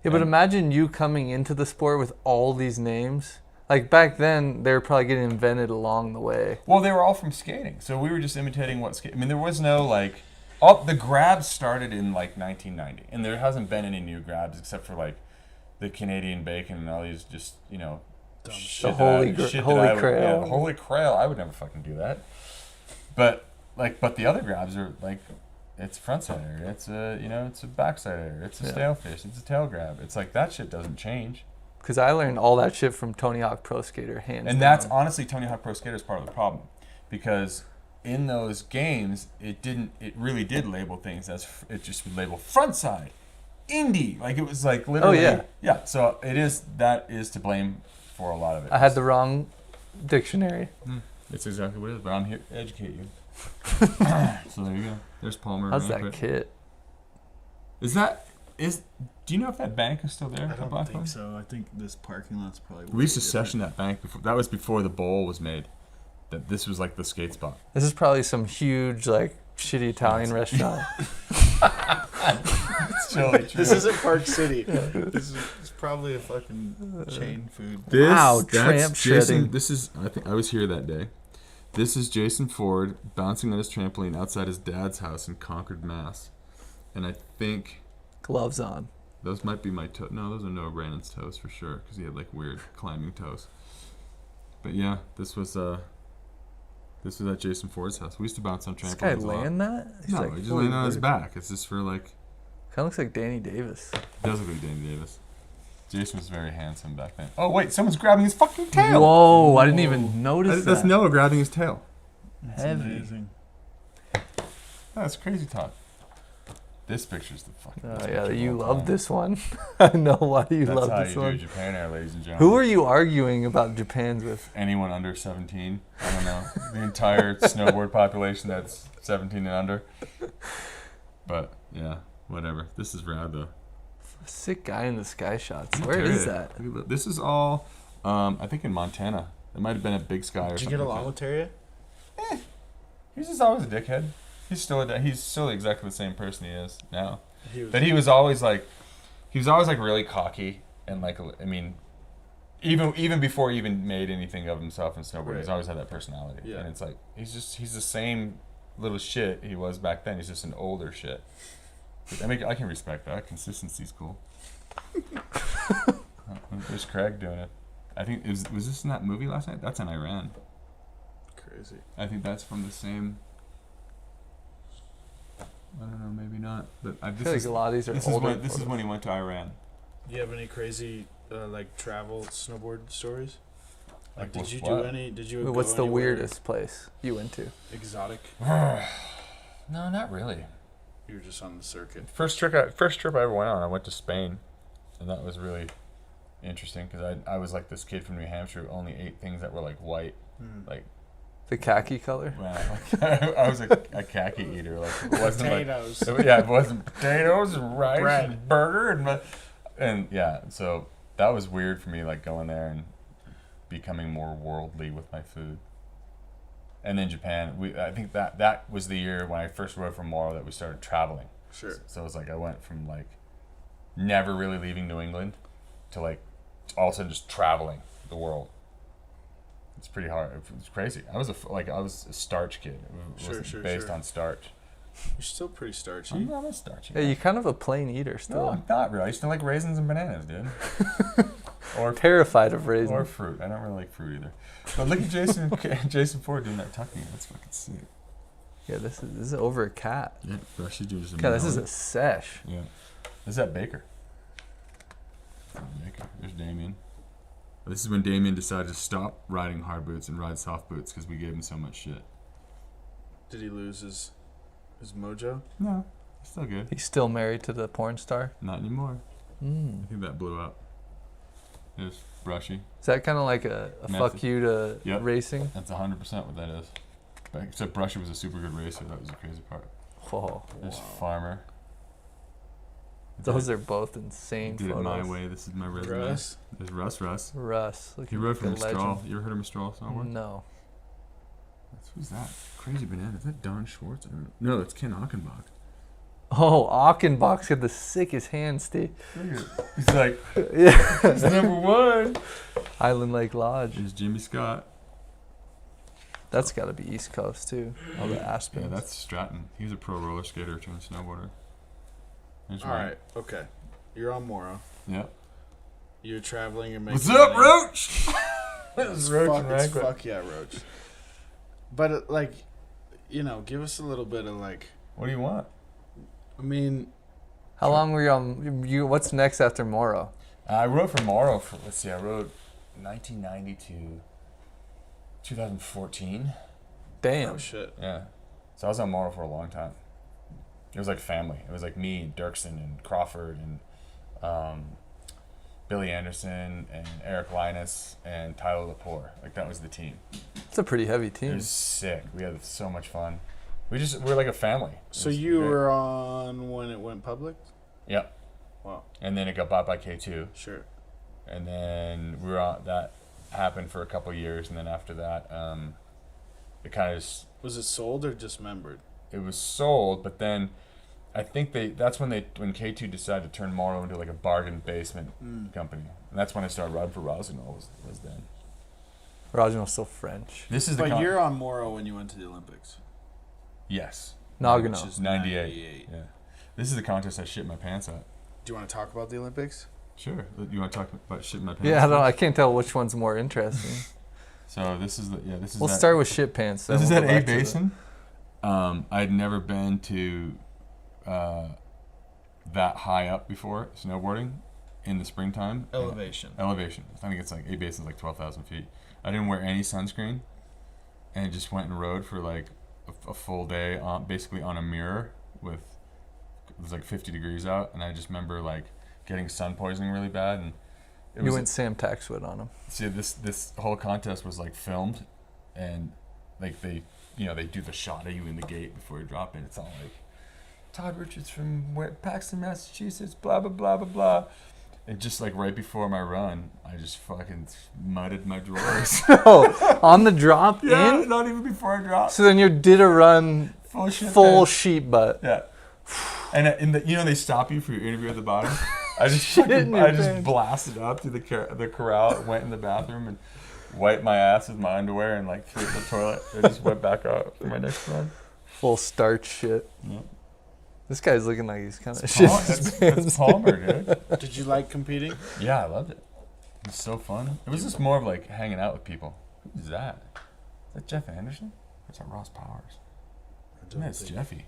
Yeah, but imagine you coming into the sport with all these names. Like back then, they were probably getting invented along the way. Well, they were all from skating, so we were just imitating what skate. I mean, there was no like. All the grabs started in like 1990, and there hasn't been any new grabs except for like the Canadian bacon and all these just The holy grail. Yeah, the holy grail. I would never fucking do that. But the other grabs are like, it's frontside air, it's a backside air, it's a stalefish, it's a tail grab. It's like that shit doesn't change. Because I learned all that shit from Tony Hawk Pro Skater, hands down. And that's honestly Tony Hawk Pro Skater is part of the problem, because in those games it really did label things as it just would label frontside, indie, like it was like literally. Oh, yeah. So that is to blame for a lot of it. I had the wrong dictionary. It's exactly what it is, but I'm here to educate you. So there you go. There's Palmer. How's that Rampart. kit? Do you know if that bank is still there? I don't think so. I think this parking lot's probably. We used to session that bank before. That was before the bowl was made. That this was like the skate spot. This is probably some huge, like, shitty Italian restaurant. It's totally true. This isn't Park City. This is probably a fucking chain food. Wow, That's tramp shredding. This is. I think I was here that day. This is Jason Ford bouncing on his trampoline outside his dad's house in Concord, Mass. And I think Gloves on. those might be my toes. No, those are Noah Brandon's toes for sure, because he had like weird climbing toes. But yeah, this was at Jason Ford's house. We used to bounce on trampolines. This guy a lot. laying that? He's No, like, he just holy laying on his fuck. back. It's just for like. Kind of looks like Danny Davis. Does look like Danny Davis. Jason was very handsome back then. Oh wait, someone's grabbing his fucking tail. Whoa, I didn't even notice That's that. Noah grabbing his tail. That's Heavy. amazing. That's crazy, Todd. This picture's the fucking. Oh best yeah, picture of you all love time. this one. I know why you That's love how this you one. do Japan Air, ladies and gentlemen. Who are you arguing about Japan's with? Anyone under 17? I don't know. The entire snowboard population that's 17 and under. But yeah, whatever. This is rad though. Sick guy in the sky shots. Where Look at is it. that? Look at this is all, I think in Montana. It might have been at Big Sky or Did you something. get like along that. with Terry? He's just always a dickhead. He's still exactly the same person he is now. But He he was always like really cocky and like, I mean, even before he even made anything of himself in snowboarding, Right. he's always had that personality. Yeah. And it's like he's the same little shit he was back then. He's just an older shit. I mean, I can respect that. Consistency's cool. There's Craig doing it. I think was this in that movie last night? That's in Iran. Crazy. I think that's from the same. I don't know, maybe not. But I feel like a lot of these are this older. is when he went to Iran. Do you have any crazy like travel snowboard stories? Like, Like did you what? do any? Did you? What's go the anywhere weirdest place you went to? exotic? No, not really. You were just on the circuit. First trip I ever went on, I went to Spain, and that was really interesting because I was like this kid from New Hampshire who only ate things that were like white, like The khaki color. Wow. I was a khaki eater. Like it wasn't Potatoes. it wasn't potatoes and rice Bread. and burger and yeah. So that was weird for me, like going there and becoming more worldly with my food. And then Japan, I think that was the year when I first rode from Morrow that we started traveling. Sure. So it was like I went from like never really leaving New England to like all of a sudden just traveling the world. It's pretty hard. It's crazy. I was a starch kid. It wasn't based on starch. You're still pretty starchy. I'm not a starchy. Yeah, you're kind of a plain eater still. No, I'm not really. I used to like raisins and bananas, dude. Or Terrified of raisins. or fruit. I don't really like fruit either. But look at Jason Ford doing that tucking. That's fucking sick. Yeah, this is over a cat. Yeah, Rushy dude is a God, this is a sesh. Yeah. This is that Baker. There's Damien. This is when Damien decided to stop riding hard boots and ride soft boots because we gave him so much shit. Did he lose his mojo? No, he's still good. He's still married to the porn star. Not anymore. Mm. I think that blew up. It was Brushy. Is that kind of like a Method. fuck you to Yep. racing? That's 100% what that is. But except Brushy was a super good racer. That was the crazy part. Whoa. There's Farmer. Those are both insane Did it photos. my way. This is my resume. Russ? There's Russ. Russ. He looking rode like from a Mistral. legend. You ever heard of Mistral somewhere? No. Who's that? Crazy Banana. Is that Don Schwartz? I don't know. No, it's Ken Achenbach. Oh, Achenbach's got the sickest hands, Steve. He's like, Yeah. he's number one. Island Lake Lodge. There's Jimmy Scott. That's got to be East Coast, too. All the Aspens. Yeah, that's Stratton. He was a pro roller skater turned snowboarder. There's All right. Okay. You're on Morrow. Yep. You're traveling and making. What's up, money. Roach? It's Roach fuck, and it's Raglan. fuck yeah, Roach. But like, give us a little bit of like. What do you want? I mean, How long were you on? What's next after Morrow? I rode for Morrow for, let's see, I rode 1990 to 2014. Damn. oh shit. Yeah. So I was on Morrow for a long time. It was like family. It was like me and Dirksen and Crawford and Billy Anderson and Eric Linus and Tyler Lepore. Like that was the team. It's a pretty heavy It team. was sick. We had so much fun. We're like a family. It So was you great. were on when it went public? Yep. Wow. And then it got bought by K2. Sure. And then we were on, that happened for a couple years, and then after that, it kind of just, Was it sold or dismembered? it was sold, but then I think that's when K2 decided to turn Morrow into like a bargain basement company. And that's when I started riding for Rossignol was then. Roginald's still French. This is the But you're on Morrow when you went to the Olympics. Yes. Nagano. Which is 98. Yeah. This is the contest I shit my pants at. Do you want to talk about the Olympics? Sure. You want to talk about shit my pants? Yeah, I can't tell which one's more interesting. So this is We'll that, start with shit pants. This is we'll at go A back to the- Basin. I'd never been to that high up before snowboarding in the springtime. Elevation. Elevation. I think it's like A Basin's like 12,000 feet. I didn't wear any sunscreen, and just went and rode for like a full day on basically on a mirror with it was like 50 degrees out, and I just remember like getting sun poisoning really bad, and it You was went Sam Taxwood on him. see this whole contest was like filmed, and like they do the shot of you in the gate before you drop in. It's all like Todd Richards from Paxton, Massachusetts, blah blah blah blah blah. And just like right before my run, I just fucking mudded my drawers. Oh, on the drop Yeah, in? not even before I dropped. So then you did a run Full shit. full man. sheep butt. Yeah. And they stop you for your interview at the bottom. I just Shit in your I just pants. blasted up to the corral, went in the bathroom and wiped my ass with my underwear and like threw it in the toilet. I just went back out for my next run. Full starch shit. Yeah. This guy's looking like he's kind of shit. That's Palmer, dude. Did you like competing? Yeah, I loved it. It was so fun. It was just more of like hanging out with people. Who's that? Is that Jeff Anderson? Or is that Ross Powers? Yeah, it's Jeffy.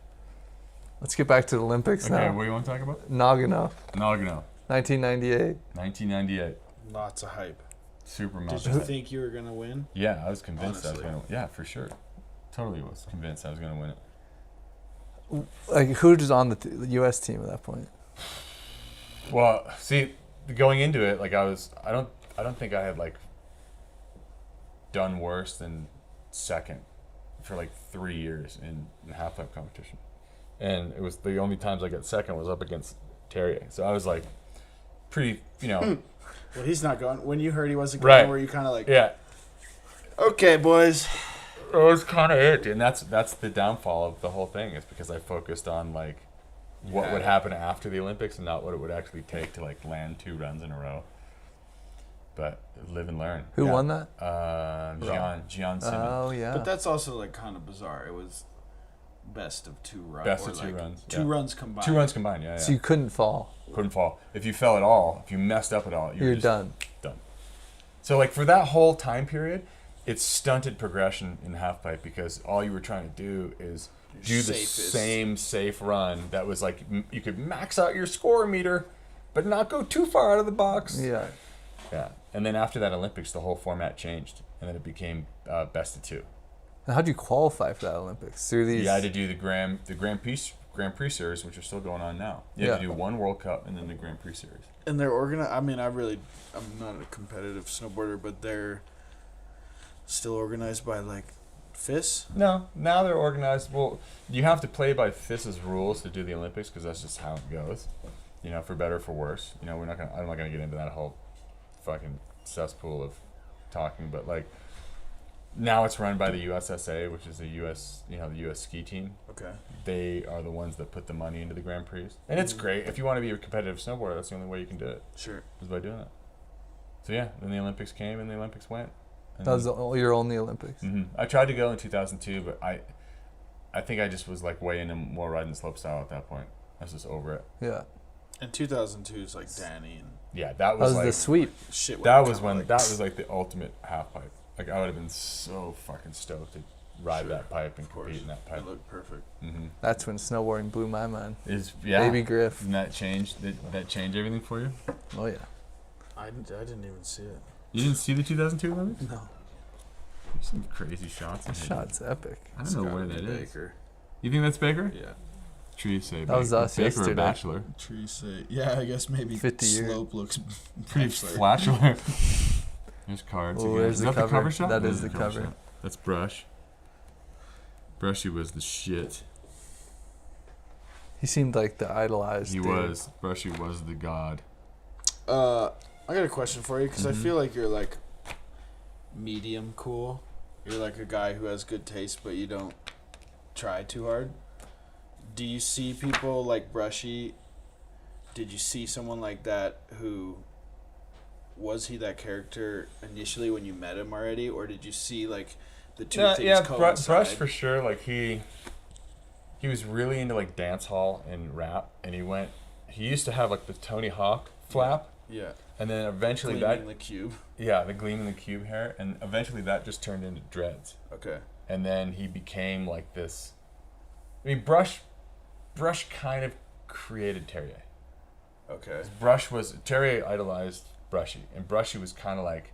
Let's get back to the Olympics Okay, now. what do you want to talk about? Nagano, Nagano, 1998. 1998. Lots of hype. Super Did mountain. you think you were gonna win? Yeah, I was convinced I was Honestly. going to. Yeah, for sure. Totally was convinced I was going to win it. Like, who's on the U.S. team at that point? Well, see, going into it, like I don't think I had like done worse than second for like 3 years in half-pipe competition. And it was the only times I got second was up against Terry. So I was like pretty, Well, he's not going. When you heard he wasn't going, Right. were you kind of like, yeah. okay, boys? It was kind of it, and that's the downfall of the whole thing. Is because I focused on like what would happen after the Olympics and not what it would actually take to like land 2 runs in a row. But live and learn. Who won that? Gian Simmons. Oh yeah. But that's also like kind of bizarre. It was best of 2 runs. Best of 2 runs. 2 runs combined. 2 runs combined. Yeah. So you couldn't fall. Couldn't fall. If you fell at all, if you messed up at all, You're just done. Done. So like for that whole time period, it stunted progression in halfpipe because all you were trying to do is do the same safe run that was like you could max out your score meter, but not go too far out of the box. Yeah. Yeah. And then after that Olympics, the whole format changed, and then it became best of 2. And how'd you qualify for that Olympics? Through these? You had to do the Grand Prix series, which are still going on now. You had to do 1 World Cup and then the Grand Prix series. And they're organized. I mean, I'm not a competitive snowboarder, but they're still organized by like FIS. No, now they're organized. Well, you have to play by FIS's rules to do the Olympics because that's just how it goes. For better or for worse. I'm not gonna get into that whole fucking cesspool of talking, but like now it's run by the USSA, which is the US ski team. Okay. They are the ones that put the money into the Grand Prix, and it's great. If you want to be a competitive snowboarder, that's the only way you can do it. Sure. Is by doing that. So yeah, then the Olympics came and the Olympics went. That was your only Olympics. Mm-hmm. I tried to go in 2002, but I think I just was like way into more ride and slope style at that point. I was just over it. Yeah. And 2002 is like Danny and Yeah, that That was was like the sweep. shit. that was like the ultimate half pipe. Like I would have been so fucking stoked to ride that pipe and compete in that pipe. It looked perfect. Mm-hmm. That's when snowboarding blew my mind. Yeah. Baby Griff. And that changed. That changed everything for you. Oh yeah. I didn't even see it. You didn't see the 2002 Olympics? No. There's some crazy shots. That shot's epic. I don't know where that is. Baker. You think that's Baker? Yeah. Tree say That was us Baker yesterday. or Bachelor. Tree say, yeah, I guess maybe 50 years. Slope looks Pretty bachelor. flasher. There's cards Oh, again. there's Is the that the cover. cover shot? That Yeah, is the cover. shot. That's Brush. Brushy was the shit. He seemed like the idolized. He dude. was. Brushy was the god. I got a question for you because I Mhm. feel like you're like medium cool. You're like a guy who has good taste, but you don't try too hard. Do you see people like Brushy? Did you see someone like that who was he that character initially when you met him already, or did you see like the two things coincide? Brush for sure. Like he was really into like dance hall and rap, and he used to have like the Tony Hawk flap, Yeah. and then eventually Gleaming the cube. the gleam in the cube hair, and eventually that just turned into dreads, Okay. and then he became like this. I mean, Brush kind of created Terrier. Okay. Terrier idolized Brushy, and Brushy was kind of like,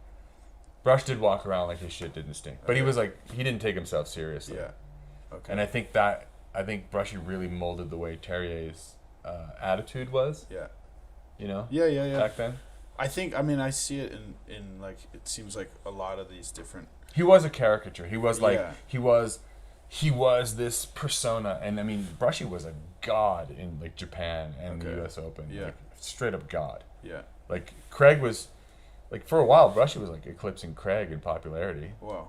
Brush did walk around like his shit didn't stink, but he was like, he didn't take himself seriously. Yeah. Okay. And I think Brushy really molded the way Terrier's attitude was. Yeah. Yeah. Back then. I see it in like, it seems like a lot of these different. He was a caricature. He was like, Yeah. he was this persona, and I mean, Brushy was a god in like Japan and the U.S. Open. Yeah. Like, straight up god. Yeah. Like Craig was, like for a while, Brushy was like eclipsing Craig in popularity. Wow.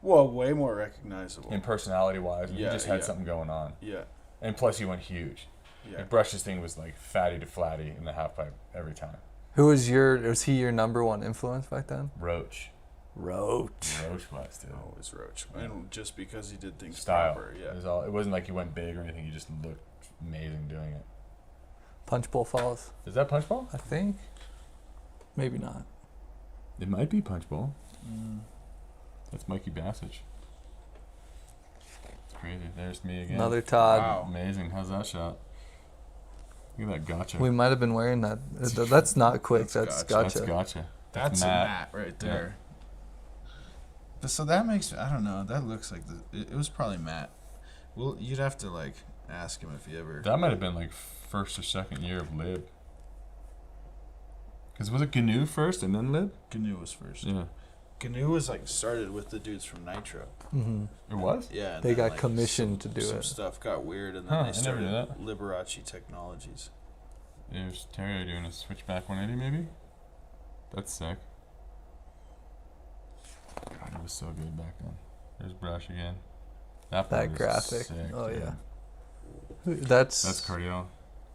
Well, way more recognizable. in personality wise, he just had yeah. something going on, Yeah. and plus he went huge. Yeah. Like Brush's thing was like fatty to flatty in the half pipe every time. Was he your number one influence back then? Roach Roach. was dude. Always Roach. And just because he did things Style. proper. Yeah. It wasn't like he went big or anything. He just looked amazing doing it. Punch Bowl Falls, Is that Punch Bowl? I think. Maybe not. It might be Punch Bowl. That's Mikey Bassage. It's crazy. There's me again. Another Todd. Wow. Amazing. How's that shot? Look at that gotcha. We might have been wearing that. That's not quick. That's That's gotcha. gotcha. That's a Matt. mat right there. But so that makes, I don't know, that looks like it was probably Matt. Well, you'd have to like ask him if he ever. That might have been like first or second year of Lib. Because was it GNU first and then Lib? GNU was first. Yeah. Canoe was like started with the dudes from Nitro. Mm-hmm. It was? Yeah. And They then, got like, commissioned to do some it. stuff got weird, and then Huh, I they never started knew that. Liberace Technologies. There's Terry doing a switchback 180 maybe? That's sick. God, it was so good back then. There's Brush again. That That graphic. Sick, Oh, dude. yeah. That's Cardiel.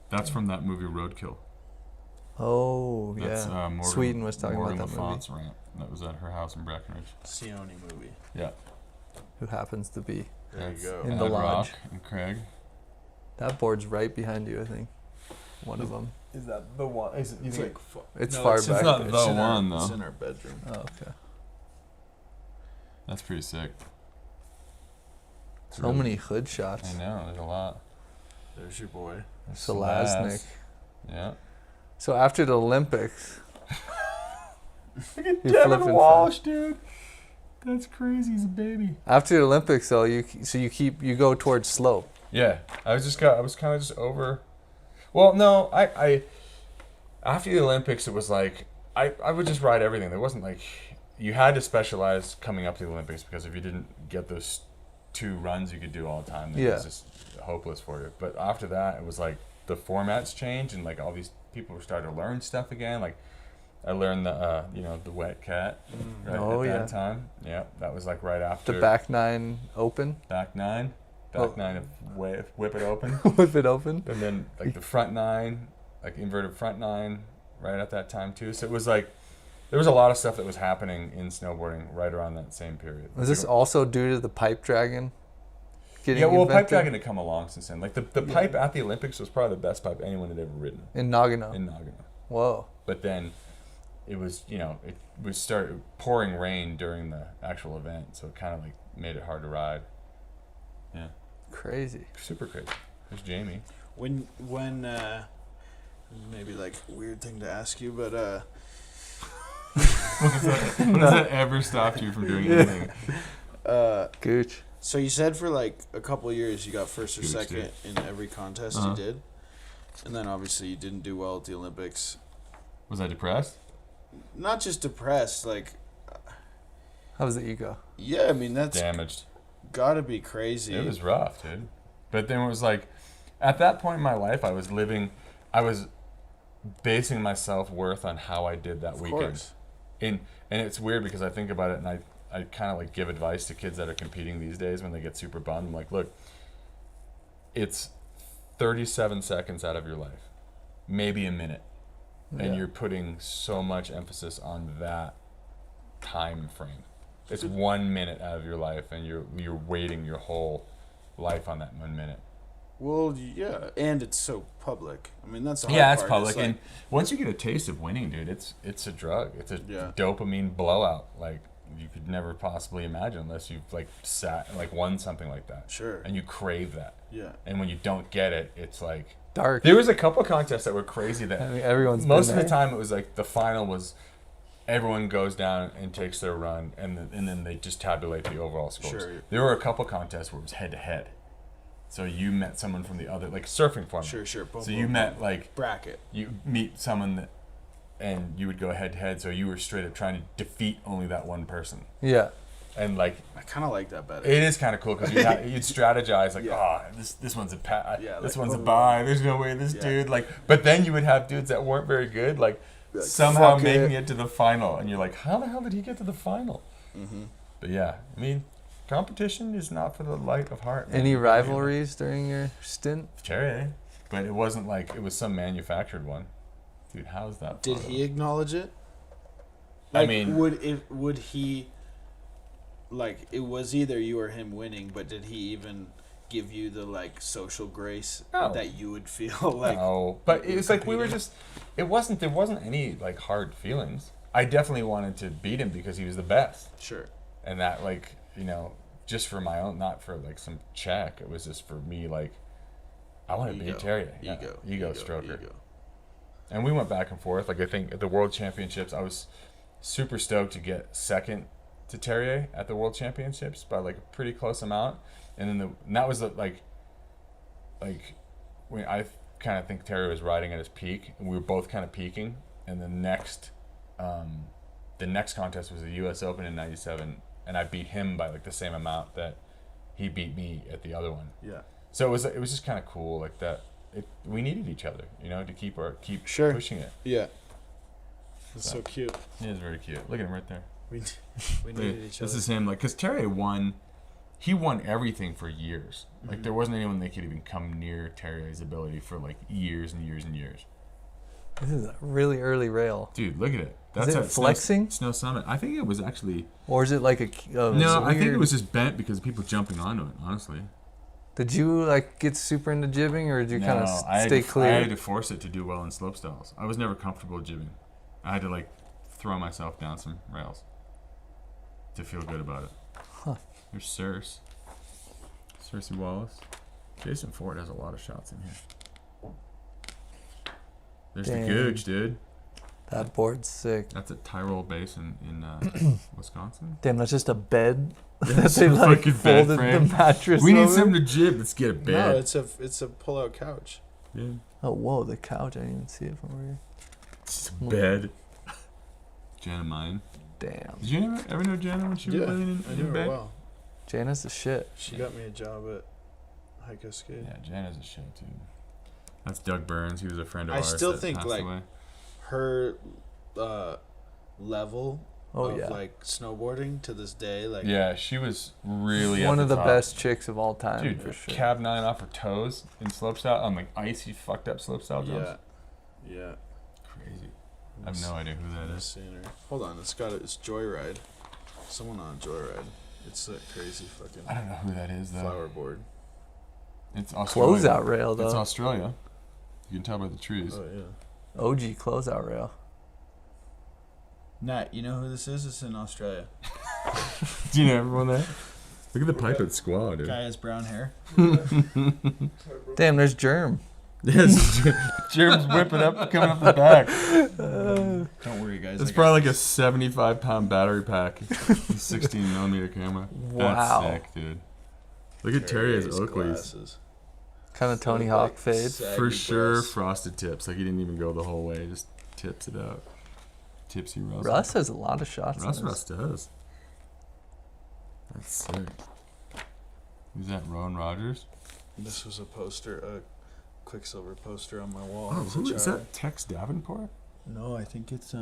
That's from that movie Roadkill. Oh, That's, yeah. Morgan, Sweden was talking Morgan about that LaFonte's rant. That was at her house in Breckenridge. Sione movie. Yeah. Who happens to be. There That's you go. In the Ed lodge. Rock and Craig. That board's right behind you, I think. One of them. Is that the one? Is it, It's like It's no, far it's back. not there. the in our- one, though. It's in our bedroom. Oh, okay. That's pretty sick. So many hood shots. I know, there's a lot. There's your boy. There's Selaznick. Yeah. So after the Olympics, Look at You're Devin flipping Walsh, dude. That's crazy. He's a baby. after the Olympics though, you go towards slope. Yeah, I was kind of just over. Well, no, I after the Olympics, it was like I would just ride everything. There wasn't like you had to specialize coming up to the Olympics because if you didn't get those 2 runs you could do all the time, then it was just hopeless for you. But after that, it was like the formats changed and like all these people were starting to learn stuff again. Like I learned the the wet cat right Oh, at yeah. that time. Yeah, that was like right after The back 9 open. back 9. Oh. Back 9 of whip it open. Whip it open. And then like the front 9, like inverted front 9 right at that time too. So it was like there was a lot of stuff that was happening in snowboarding right around that same period. Was this also due to the pipe dragon? Yeah, well, invented? pipe dragon had come along since then. Like the pipe at the Olympics was probably the best pipe anyone had ever ridden In Nagano. in Nagano. Whoa. But then it was, it was started pouring rain during the actual event, so it kind of like made it hard to ride. Yeah, Crazy. super crazy. There's Jamie. When maybe like weird thing to ask you, but When has that ever stopped you from doing anything? Gooch. so you said for like a couple of years you got first or Huge, second dude. in every contest Uh-huh. you did, and then obviously you didn't do well at the Olympics. Was I depressed? Not just depressed, like How was the ego? yeah, I mean that's Damaged. gotta be crazy. It was rough, dude. But then it was like, at that point in my life, I was basing my self-worth on how I did that Of weekend. course. And it's weird because I think about it and I kind of like give advice to kids that are competing these days when they get super bummed. I'm like, look, it's 37 seconds out of your life, maybe a minute. And Yeah. you're putting so much emphasis on that time frame. It's 1 minute out of your life, and you're waiting your whole life on that 1 minute. Well, yeah, and it's so public. I mean, that's the hard Yeah, it's part. public, like, and once you get a taste of winning, dude, it's a drug. It's a Yeah. dopamine blowout, like you could never possibly imagine unless you've like won something like that, sure, and you crave that. yeah. And when you don't get it, it's like Dark. there was a couple contests that were crazy that I mean, everyone's most been of the there. time it was like the final was everyone goes down and takes their run and then they just tabulate the overall scores. Sure. There were a couple contests where it was head to head. So you met someone from the other, like surfing format. Sure. Boom, So boom, you boom. met like bracket. you meet someone that, and you would go head to head. So you were straight up trying to defeat only that one person. Yeah. And like I kind of like that better. it is kind of cool because you'd strategize like, Yeah. this one's a pat, Yeah, this like, one's a boom, buy. There's no way this Yeah. dude like. But then you would have dudes that weren't very good, like Like, somehow fuck making it. it to the final, and you're like, how the hell did he get to the final? Mm-hmm. But yeah, I mean, competition is not for the light of heart. man. Any rivalries during your stint? Cherry, but it wasn't like it was some manufactured one. Dude, how's that? Did photo? he acknowledge it? I mean- would he? Like, it was either you or him winning, but did he even give you the like social grace No. that you would feel like? No, but you it was were like we were competing? just. There wasn't any like hard feelings. I definitely wanted to beat him because he was the best, Sure. and that like just for my own, not for like some check. It was just for me like. I want to Ego. beat Terry. Ego stroker. Ego. And we went back and forth. Like I think at the World Championships, I was super stoked to get second to Terrier at the World Championships by like a pretty close amount. And then and that was like when I kind of think Terrier was riding at his peak, and we were both kind of peaking. And the next the next contest was the U.S. Open in '97, and I beat him by like the same amount that he beat me at the other one. Yeah. So it was just kind of cool like that. We needed each other, you know, to keep Sure. pushing it. Yeah. It's so cute. He is very cute. Look at him right there. We needed each other. This is him, like, because Terry won. He won everything for years. Like, there wasn't anyone that could even come near Terry's ability for like years and years and years. This is a really early rail. Dude, look at it. Is it at flexing? Snow Summit. I think it was actually. Or is it like No, I think it was just bent because of people jumping onto it. Honestly. Did you like get super into jibbing, or did you kind of I stay I clear? had to force it to do well in slope styles. I was never comfortable jibbing. I had to like throw myself down some rails to feel good about it. Huh. There's Cersei Wallace. Jason Ford has a lot of shots in here. There's Dang. the Gooch, dude. That board's sick. That's at Tyrol Base in Wisconsin. Damn, that's just a bed that That's they a like fucking bed folded the frame. mattress We need over. something to jib. Let's get a bed. No, it's a pull-out couch. Yeah. Oh, whoa, the couch. I didn't even see it from over here. It's a bed. Jana mine. Damn. Did you ever know Jana when she was living I in knew her bed? well. Jana's the shit. She got me a job at Hike Skate. Yeah, Jana's a shit, dude. That's Doug Burns. He was a friend of I ours. still that think, passed like, away. Her level Oh, of yeah. like snowboarding to this day, like Yeah, she was really One at of the top. best chicks of all time, Dude, for sure. cab 9 off her toes in slopestyle on like icy, fucked up slopestyle jumps. yeah. Crazy. I have no idea who that is. Seeing her. Hold on, it's Joyride. Someone on Joyride. It's that crazy fucking I don't know who that is though. flower board. It's Australia. Closeout rail, It's though. Australia. You can tell by the trees. Oh yeah. OG closeout rail. Nat, you know who this is? It's in Australia. Do you know everyone there? Look at the pipe at Squaw, dude. Guy has brown hair. Damn, there's Germ. Yes, Germ's whipping up, coming up the back. Don't worry, guys. It's probably like a 75-pound battery pack, 16mm camera. Wow. That's sick, dude. Look at Terry's Oakleys. Kind of Tony Hawk fade. For sure, frosted tips. Like he didn't even go the whole way, just tips it out. Tipsy Russ. Russ has a lot of shots. Russ does. That's sick. Who's that? Rowan Rogers? This was a poster, a Quicksilver poster on my wall. Oh, as a who is child. that? Tex Davenport? No, I think it's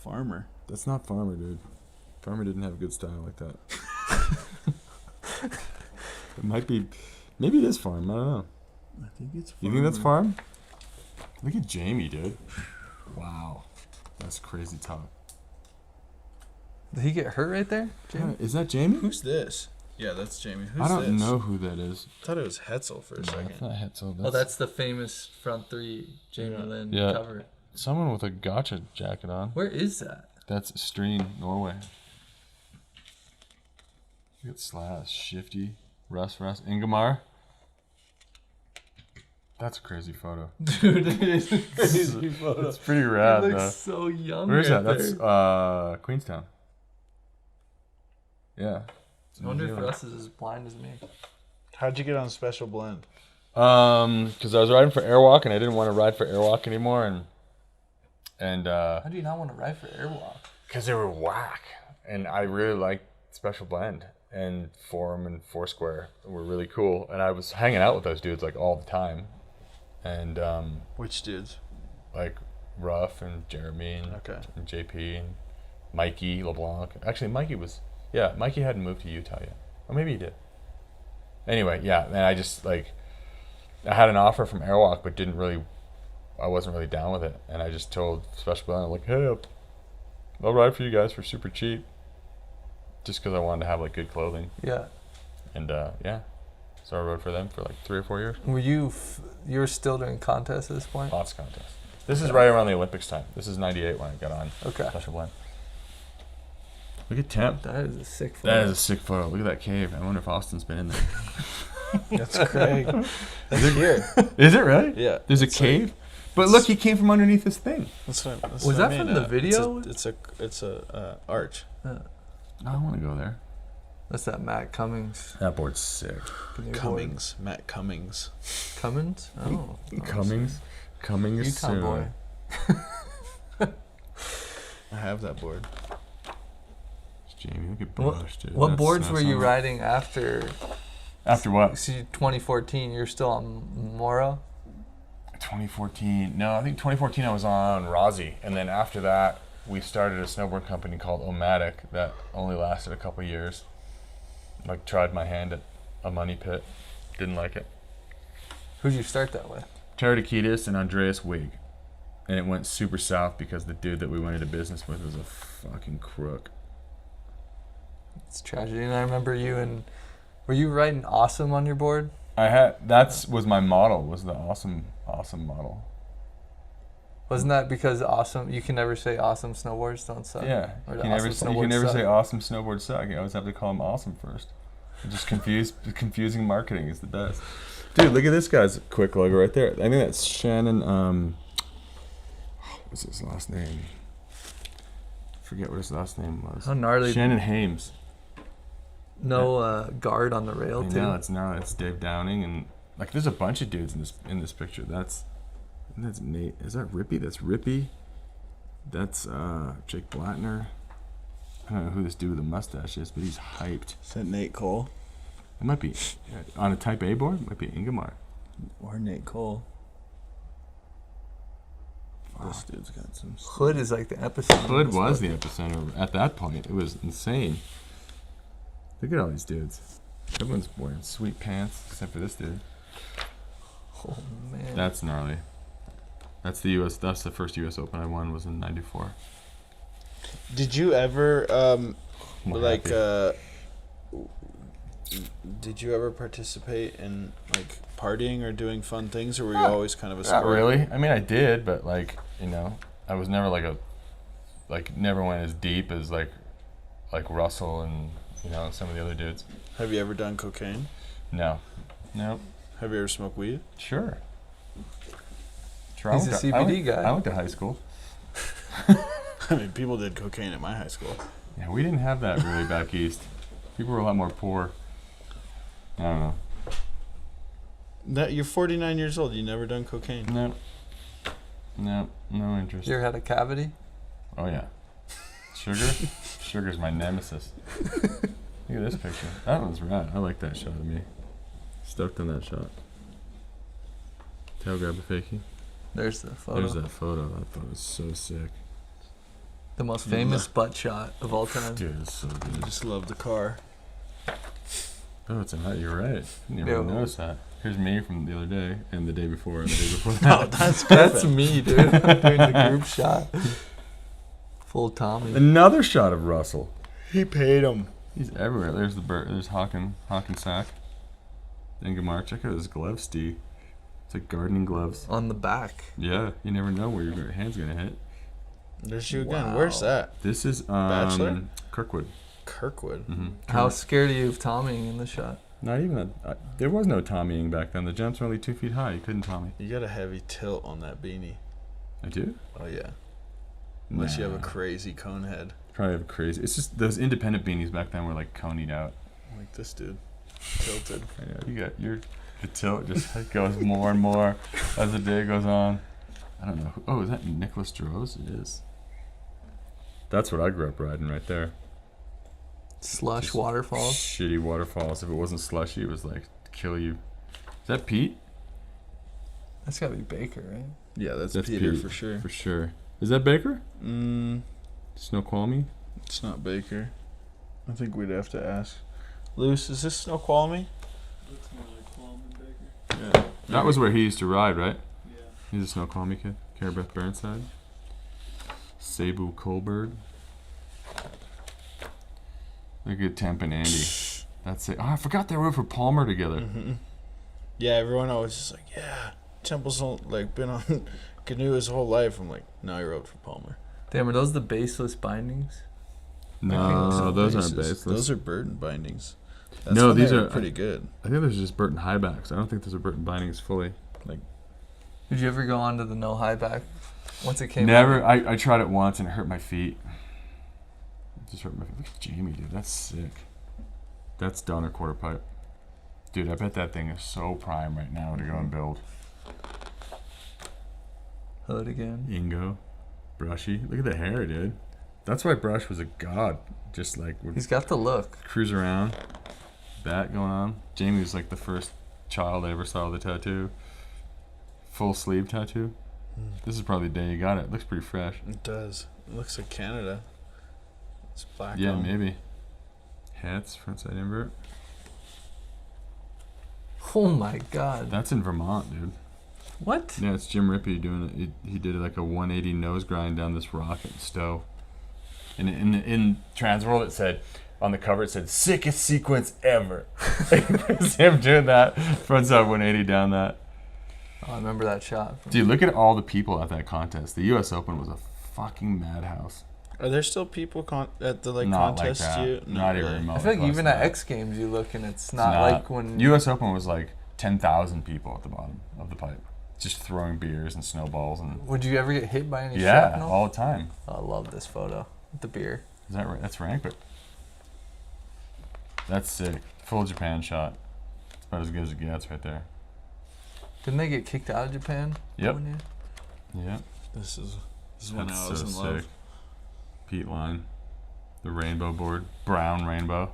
Farmer. That's not Farmer, dude. Farmer didn't have good style like that. It might be. Maybe it is Farm. I don't know. I think it's Farmer. You think that's Farm? Look at Jamie, dude. Wow. That's crazy top. Did he get hurt right there? Jamie? Is that Jamie? Who's this? Yeah, that's Jamie. Who's I don't this? know who that is. I thought it was Hetzel for a second. That's not Hetzel. Oh, that's the famous front three Jamie Lynn cover. Someone with a gotcha jacket on. Where is that? That's Streen, Norway. Look at Slash, Shifty, Russ, Ingemar. That's a crazy photo. Dude, it is a crazy photo. It's pretty rad, He though. looks so young. Where is right that? there. That's Queenstown. Yeah. I wonder if Russ is as blind as me. How'd you get on Special Blend? Because I was riding for Airwalk and I didn't want to ride for Airwalk anymore, and How do you not want to ride for Airwalk? because they were whack, and I really liked Special Blend, and Forum and Foursquare were really cool, and I was hanging out with those dudes like all the time, and Which dudes? like Ruff and Jeremy and, Okay. and JP and Mikey LeBlanc. Actually, Mikey hadn't moved to Utah yet, or maybe he did. Anyway, yeah, and I just like I had an offer from Airwalk, but I wasn't really down with it, and I just told Special Blend, I'm like, hey, I'll ride for you guys for super cheap, just because I wanted to have like good clothing, Yeah. and yeah, so I rode for them for like 3 or 4 years. Were you you were still doing contests at this point? Lots of contests. This is right around the Olympics time. This is '98 when I got on Okay. Special Blend. Look at Temp. That is a sick photo. That is a sick photo. Look at that cave. I wonder if Austin's been in there. That's Craig. That's here. Is it really? Yeah. There's a it's cave? But look, he came from underneath this thing. That's Was what that I mean. from the video? It's a arch. No, I want to go there. That's that Matt Cummings. That board's sick. Cummings. Matt Cummings. Cummins? Oh. Cummings Utah soon. boy. I have that board. Jamie, look at What- Bush, dude. What That's boards not were you so- riding after? After what? See, 2014. You're still on Moro. 2014. No, I think 2014 I was on Rozzy, and then after that we started a snowboard company called Omatic that only lasted a couple years. Like tried my hand at a money pit, didn't like it. Who'd you start that with? Teradikitis and Andreas Wig, and it went super south because the dude that we went into business with was a fucking crook. It's tragedy. And I remember you and were you riding Awesome on your board? Was my model, was the awesome model. Wasn't that because Awesome? You can never say Awesome snowboards don't suck. Yeah, Or you the can never, Awesome you can snowboards never suck. say awesome snowboard suck. You always have to call them awesome first. Just confusing marketing is the best. Dude, look at this guy's quick logo right there. I think that's Shannon. What's his last name? Forget what his last name was. How gnarly! Shannon Hames. No guard on the rail I too. know it's Dave Downing, and like there's a bunch of dudes in this picture. That's Nate. Is that Rippy? That's Rippy. That's Jake Blattner. I don't know who this dude with the mustache is, but he's hyped. Is that Nate Cole? It might be on a Type A board. It might be Ingemar. Or Nate Cole? This dude's got some stuff. Hood is like the epicenter. Hood was the epicenter at that point. It was insane. Look at all these dudes. Everyone's wearing sweet pants except for this dude. Oh man. That's gnarly. That's the U.S. That's the first U.S. Open I won was in '94. Did you ever did you ever participate in like partying or doing fun things, or were you always kind of a Not sport? really. I mean, I did, but I was never never went as deep as like Russell and some of the other dudes. Have you ever done cocaine? No. Have you ever smoked weed? Sure. He's a CBD guy. I went to high school. I mean, people did cocaine at my high school. Yeah, we didn't have that really back east. People were a lot more poor. I don't know. You're 49 years old. You never done cocaine? No interest. You ever had a cavity? Oh yeah. Sugar's my nemesis. Look at this picture. That one's rad. I like that shot of me. Stoked on that shot. Tail grab a fakie. There's the photo. There's that photo. That photo's so sick. The most famous butt shot of all time. Dude, it's so I good. just love the car. Oh, it's a nut. You're right. I didn't even Yeah. notice that. Here's me from the other day and the day before and the day before Oh, that. That's me, dude. Doing the group shot. Full Tommy. Another shot of Russell. He paid him. He's everywhere. There's the bird. There's Hawken Sack. Ingemar. Check out his gloves, Steve. It's like gardening gloves. On the back. Yeah, you never know where your hand's gonna hit. There's you again. Wow. Where's that? This is Bachelor? Kirkwood. Kirkwood. Mm-hmm. How scared are you of Tommying in the shot? Not even that. There was no Tommying back then. The jumps were only 2 feet high. You couldn't Tommy. You got a heavy tilt on that beanie. I do. Oh yeah. Unless you have a Nah. crazy cone head, Probably have crazy. It's just those independent beanies back then were like coneyed out. like this dude, tilted. I know, you got the tilt just goes more and more as the day goes on. I don't know. Oh, is that Nicholas Droz? It is. That's what I grew up riding right there. Slush Just waterfalls. Shitty waterfalls. If it wasn't slushy, it was like kill you. Is that Pete? That's gotta be Baker, right? Yeah, that's That's Peter Pete. for sure. For sure. Is that Baker? Snoqualmie? It's not Baker. I think we'd have to ask. Luce, is this Snoqualmie? Looks more like Plum and Yeah. Baker. That was where he used to ride, right? Yeah. He's a Snoqualmie kid. Carabeth Burnside. Cebu Colberg. Look at Temp and Andy. That's it. Oh, I forgot they rode for Palmer together. Mm-hmm. Yeah, everyone always just like, yeah, Temple's like been on canoe his whole life. I'm like, no, he rode for Palmer. Damn, are those the baseless bindings? No, those aren't bases. baseless. Those are Burton bindings. That's No, when these they were are- pretty good. I think those are just Burton highbacks. I don't think those are Burton bindings fully. Did you ever go on to the no high back once it came Never. out? I tried it once and it hurt my feet. It just hurt my feet. Look at Jamie, dude. That's sick. That's Donner quarter pipe. Dude, I bet that thing is so prime right now to go and build. Hood again. Ingo. Brushy. Look at the hair, dude. That's why Brush was a god. Just like would He's got the look. cruise around, that going on. Jamie was like the first child I ever saw with a tattoo. Full sleeve tattoo. This is probably the day you got it. Looks pretty fresh. It does. It looks like Canada. It's black. Yeah, on. maybe. Hats, front side invert. Oh my God. That's in Vermont, dude. What? Yeah, it's Jim Rippey doing it. He did like a 180 nose grind down this rock at Stowe. And in Transworld, it said, on the cover, it said, sickest sequence ever. It's him doing that. Front side 180 down that. Oh, I remember that shot. Dude, look at all the people at that contest. The U.S. Open was a fucking madhouse. Are there still people at the Not contest? like that. You? Not even really. remotely I feel like close even to at that. X Games you look and it's not like when U.S. Open was like 10,000 people at the bottom of the pipe, just throwing beers and snowballs and Would you ever get hit by any yeah, shrapnel? all the time. Oh, I love this photo with the beer. Is that right? That's rank, but that's sick. Full Japan shot. It's about as good as it gets right there. Didn't they get kicked out of Japan? Yep. one year? Yeah. This is when That's I was so in sick. love. Pete line. The rainbow board. Brown rainbow.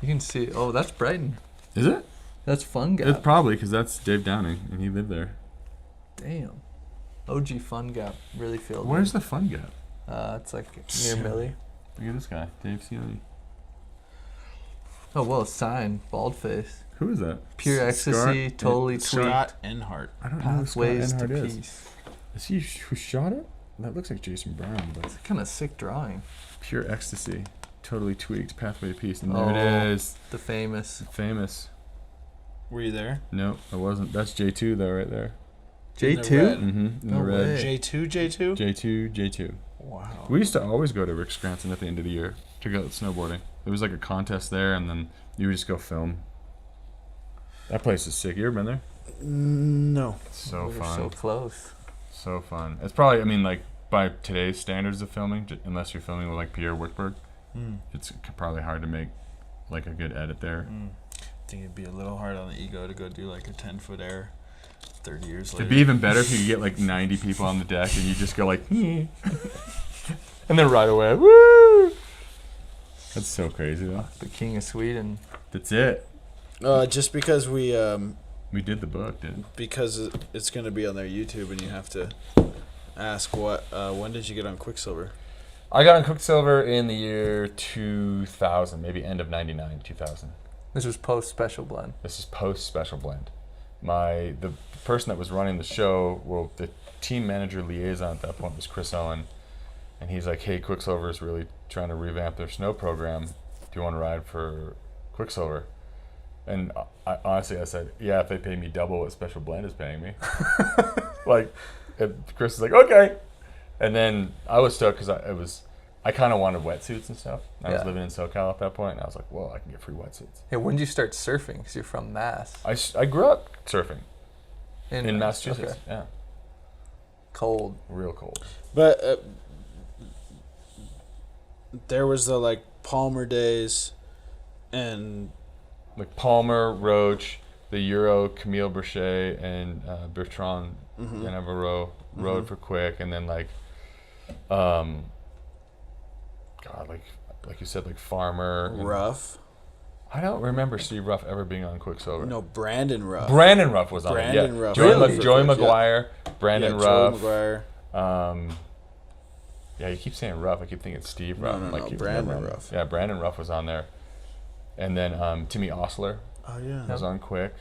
You can see. Oh, that's Brighton. Is it? That's Fun Gap. It's probably because that's Dave Downing and he lived there. Damn. OG Fun Gap really feels. Where's the fun gap? It's like near Millie. Look at this guy, Dave Sealy. Oh well, sign bald face. Who is that? Pure ecstasy, Scott- totally tweaked. Scott Enhart. I don't know who Scott Pathways to Enhart is. peace. Is he who shot it? That looks like Jason Brown, but It's kind of sick drawing. pure ecstasy, totally tweaked, pathway to peace, and there Oh. it is, The famous famous. Were you there? No, I wasn't. That's J2 though, right there. J2. Mm-hmm. In No the red. way. J2, J2. J2. Wow. We used to always go to Rick Scranton at the end of the year to go snowboarding. There was like a contest there, and then you would just go film. That place is sick. You ever been there? No. It's so We were fun. so close. So fun. It's probably, I mean, like by today's standards of filming, unless you're filming with like Pierre Wickberg, it's probably hard to make like a good edit there. I think it'd be a little hard on the ego to go do like a 10-foot air 30 years later. It'd be even better if you could get like 90 people on the deck and you just go like, and then right away, woo! That's so crazy though. The King of Sweden. That's it. Just because we We did the book, dude. because it's gonna be on their YouTube and you have to ask when did you get on Quicksilver? I got on Quicksilver in the year 2000, maybe end of 99, 2000. This was post Special Blend. This is post Special Blend. The person that was running the show, well, the team manager liaison at that point was Chris Owen, and he's like, "Hey, Quicksilver is really trying to revamp their snow program. Do you want to ride for Quicksilver?" And I said, "Yeah, if they pay me double what Special Blend is paying me." Chris is like, "Okay," and then I was stoked because I kind of wanted wetsuits and stuff. I was Yeah. living in SoCal at that point, and I was like, "Well, I can get free wetsuits." Hey, when did you start surfing? Because you're from Mass. I grew up surfing in Mass. Massachusetts. Okay. Yeah, Cold. real cold. But there was the like Palmer days, and Like Palmer, Roach, the Euro, Camille Brochet, and Bertrand Navarro rode for Quick, and then like you said, like Farmer. and- Ruff. I don't remember Steve Ruff ever being on Quicksilver. No, Brandon Ruff. Brandon Ruff was on Brandon it. Yeah. Ruff. Joey, Really? Joey Yeah. McGuire, Brandon Ruff. Joe McGuire. Yeah, you keep saying Ruff. I keep thinking Steve Ruff. No, keep Brandon remembering. Ruff. Yeah, Brandon Ruff was on there. And then Timmy Osler Oh yeah. was on Quick.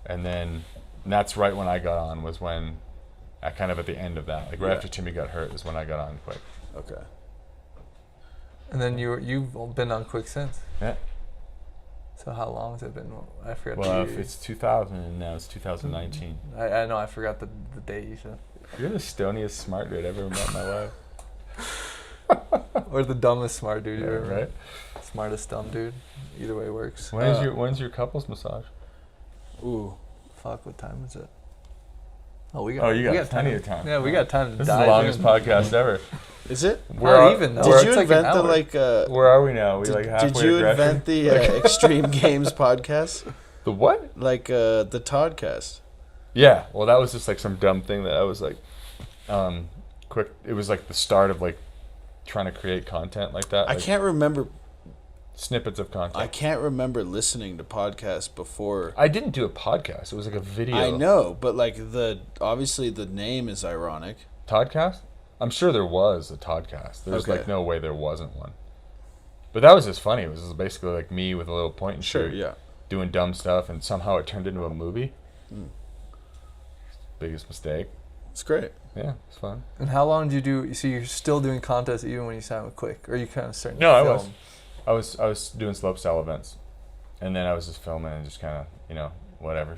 And that's right when I got on, was when, kind of at the end of that. Like right Yeah. after Timmy got hurt is when I got on Quick. Okay. And then you've been on Quick since. Yeah. So how long has it been? I forgot. Well, the if year. it's 2000 and now it's 2019. I know. I forgot the date you said. You're the stoniest smart dude I've ever met in my life. Or the dumbest smart dude you Yeah, ever met. right? Smartest dumb dude. Either way works. When's your couples massage? Ooh. Fuck, what time is it? Oh, we got. Oh, you we got plenty of time. Yeah, we got time to This is dive the longest in. podcast ever. Is it? Not even though. Did you It's like an invent the hour. like? Where are we now? We Did, like halfway did you aggression? invent the Extreme Games podcast? The what? Like the Toddcast? Yeah. Well, that was just like some dumb thing that I was like, quick. It was like the start of like trying to create content like that. I Like can't remember. snippets of content. I can't remember listening to podcasts before. I didn't do a podcast. It was like a video. I know, but like obviously the name is ironic. Toddcast? I'm sure there was a Toddcast. There's Okay. like no way there wasn't one. But that was just funny. It was just basically like me with a little point and shoot, Yeah. doing dumb stuff, and somehow it turned into a movie. Biggest mistake. It's great. Yeah, it's fun. And how long did you do? So you're still doing contests even when you signed with Quick, or are you kind of starting? No, to I film? was. I was doing slopestyle events, and then I was just filming and just kind of whatever.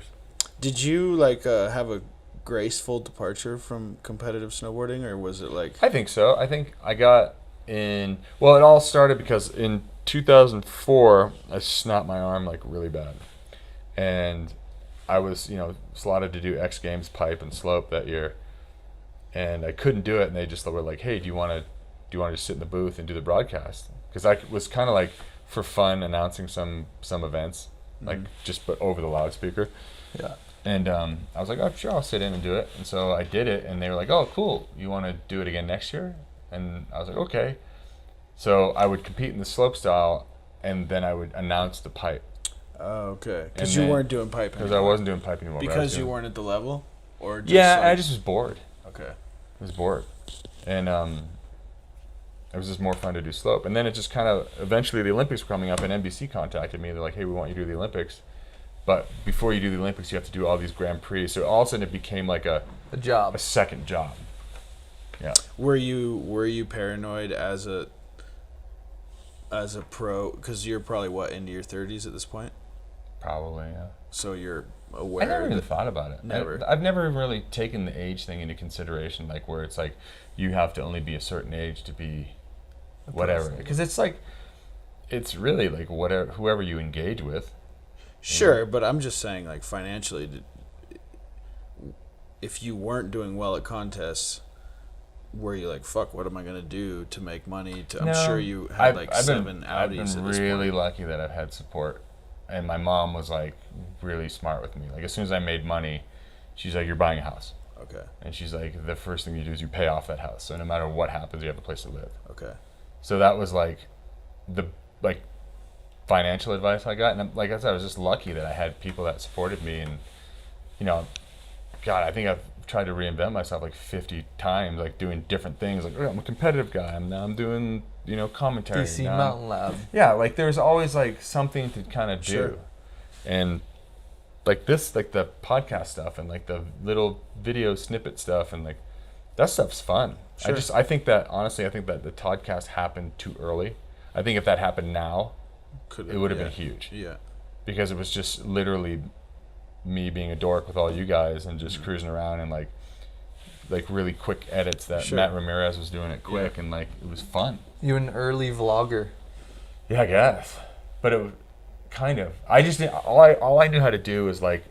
Did you like have a graceful departure from competitive snowboarding, or was it like? I think so. I think I got in. Well, it all started because in 2004 I snapped my arm like really bad, and I was slotted to do X Games pipe and slope that year, and I couldn't do it. And they just were like, "Hey, do you want to just sit in the booth and do the broadcast?" Because I was kind of like for fun announcing some events, like just but over the loudspeaker. Yeah. And I was like, "Oh, sure, I'll sit in and do it." And so I did it, and they were like, "Oh, cool. You want to do it again next year?" And I was like, "Okay." So I would compete in the slopestyle, and then I would announce the pipe. Oh, okay. And Because you then- weren't doing pipe Because I anymore. wasn't doing pipe anymore. but I was Because you doing- weren't at the level, or just Yeah, like- I just was bored. okay. I was bored, and it was just more fun to do slope. And then it just kind of eventually the Olympics were coming up, and NBC contacted me. They're like, "Hey, we want you to do the Olympics, but before you do the Olympics, you have to do all these Grand Prix." So all of a sudden, it became like a job. second job. Yeah. Were you paranoid as a pro? Because you're probably into your 30s at this point, Probably, yeah. so you're I aware. never even that- thought about it. Never. I've never really taken the age thing into consideration, like where it's like you have to only be a certain age to be whatever. Because it's like, it's really like whoever you engage with. Sure, but I'm just saying, like financially, if you weren't doing well at contests, were you like, "Fuck, what am I gonna do to make money?" I'm No, sure you had like I've 7 Audis I've been at this really point. lucky that I've had support, and my mom was like really smart with me. Like as soon as I made money, she's like, "You're buying a house," Okay, and she's like, "The first thing you do is you pay off that house. So no matter what happens, you have a place to live." okay. So that was like the financial advice I got, and like I said, I was just lucky that I had people that supported me, and God, I think I've tried to reinvent myself like 50 times, like doing different things. Like, I'm a competitive guy. Now I'm doing commentary. DC Now Mountain Lab. yeah, like there's always like something to kind of do, Sure. and like this, like the podcast stuff and like the little video snippet stuff, and like that stuff's fun. Sure. I think that honestly, I think that the Toddcast happened too early. I think if that happened now, it would have been huge, Yeah. because it was just literally me being a dork with all you guys and just cruising around and like really quick edits that Sure. Matt Ramirez was doing it quick, and like it was fun. You an early vlogger. Yeah, I guess. But it was kind of. I just all I knew how to do was like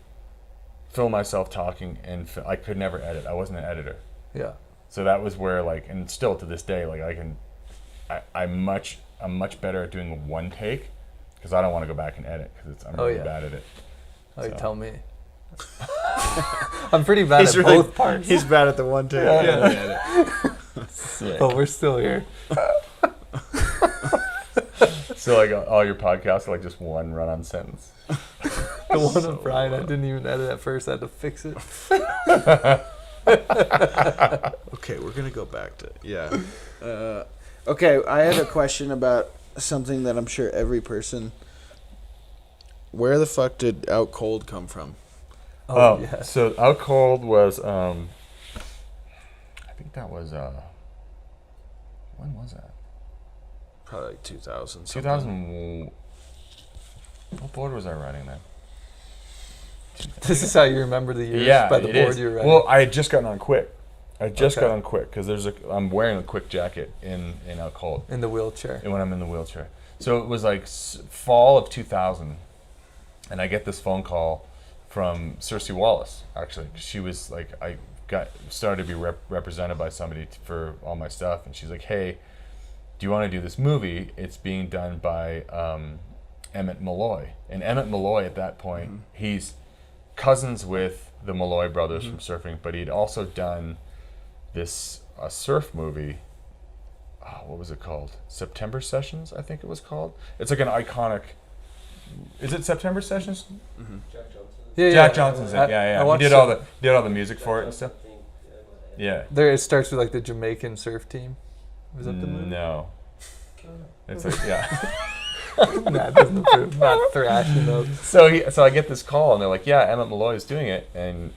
film myself talking, and I could never edit. I wasn't an editor. Yeah. So that was where like, and still to this day, like I'm much better at doing one take, because I don't want to go back and edit, because I'm really bad at it. Oh, you So. tell me. I'm pretty bad at both parts. He's bad at the one take. But we're still here. So like all your podcasts are like just one run-on sentence. The one of Brian, I didn't even edit at first. I had to fix it. Okay, we're gonna go back to okay, I had a question about something that I'm sure every person. Where the fuck did Out Cold come from? Oh, yeah. So Out Cold was I think that was when was that? Probably like 2000. 2000. What board was I riding then? This is how you remember the years Yeah, by the it board is. you're riding. Well, I had just gotten on Quick. Okay. Got on Quick because I'm wearing a Quick jacket in Out Cold in the wheelchair. when I'm in the wheelchair. So it was like fall of 2000, and I get this phone call from Cersei Wallace. Actually, she was like, I started to be represented by somebody for all my stuff, and she's like, "Hey, do you want to do this movie? It's being done by Emmett Malloy." And Emmett Malloy at that point, he's cousins with the Malloy brothers from surfing, but he'd also done this a surf movie. Oh, what was it called? September Sessions, I think it was called. It's like an iconic. Is it September Sessions? Mm-hmm. Jack Johnson's in. Yeah. He did all the music for it and stuff. Yeah. There, it starts with like the Jamaican surf team. Was that the movie? No. It's like That doesn't approve. Not thrashing those. So I get this call and they're like, yeah, Emmett Malloy is doing it, and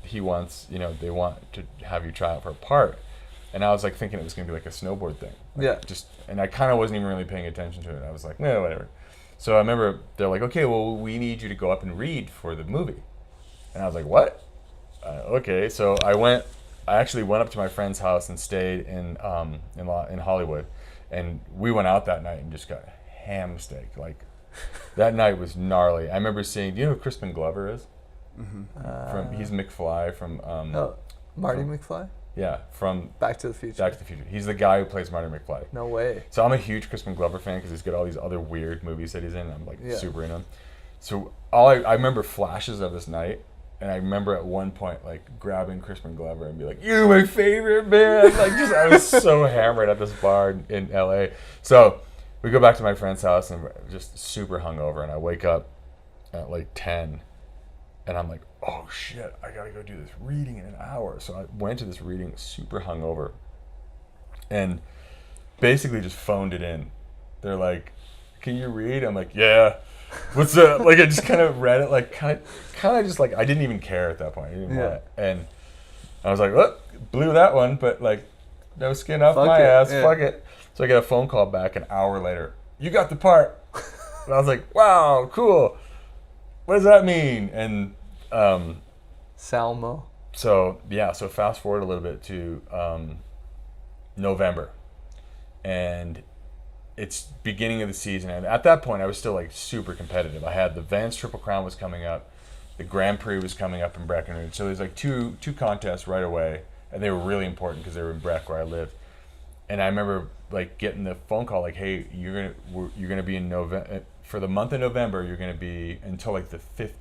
he wants, they want to have you try out for a part. And I was like thinking it was gonna be like a snowboard thing. And I kind of wasn't even really paying attention to it. I was like, no, whatever. So I remember they're like, okay, well, we need you to go up and read for the movie. And I was like, what? Okay. So I actually went up to my friend's house and stayed in Hollywood, and we went out that night and just got ham steak. Like, that night was gnarly. I remember seeing, do you know who Crispin Glover is? Mm-hmm. He's McFly from Marty McFly? Yeah, from Back to the Future. Back to the Future. He's the guy who plays Marty McFly. No way. So I'm a huge Crispin Glover fan because he's got all these other weird movies that he's in. I'm like super into him. So I remember flashes of this night, and I remember at one point like grabbing Crispin Glover and be like, "You're my favorite man!" Like, I was so hammered at this bar in LA. So we go back to my friend's house and we're just super hungover, and I wake up at like 10, and I'm like, oh shit, I gotta go do this reading in an hour. So I went to this reading super hungover and basically just phoned it in. They're like, can you read? I'm like, yeah. What's up? Like, I just kind of read it, like kind of just like, I didn't even care at that point. I didn't want it. And I was like, well, blew that one, but like, no skin off my ass, fuck it. So I get a phone call back an hour later. You got the part. And I was like, wow, cool. What does that mean? And Salmo. So fast forward a little bit to November, and it's beginning of the season, and at that point I was still like super competitive. I had the Vans Triple Crown was coming up, the Grand Prix was coming up in Breckenridge, so there's like two contests right away, and they were really important because they were in Breck where I lived. And I remember like getting the phone call like, hey, you're gonna be in November for the month of November. You're gonna be until like the 5th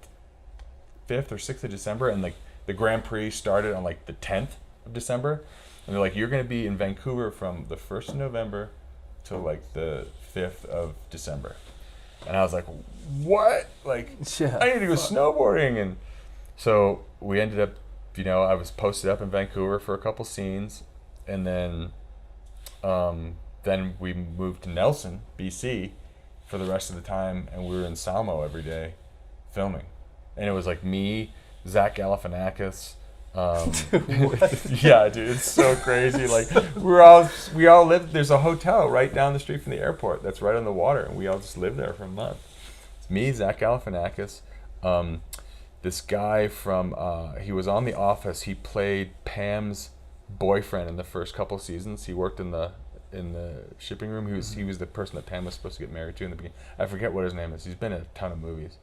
or 6th of December, and like the Grand Prix started on like the 10th of December, and they're like, you're going to be in Vancouver from the 1st of November till like the 5th of December. And I was like, what? Like, I need to go snowboarding. And so we ended up, I was posted up in Vancouver for a couple scenes, and then we moved to Nelson, BC for the rest of the time, and we were in Salmo every day filming. And it was like me, Zach Galifianakis. Yeah, dude, it's so crazy. Like, we all lived. There's a hotel right down the street from the airport that's right on the water, and we all just lived there for a month. It's me, Zach Galifianakis. This guy from he was on The Office. He played Pam's boyfriend in the first couple seasons. He worked in the shipping room. He was the person that Pam was supposed to get married to in the beginning. I forget what his name is. He's been in a ton of movies.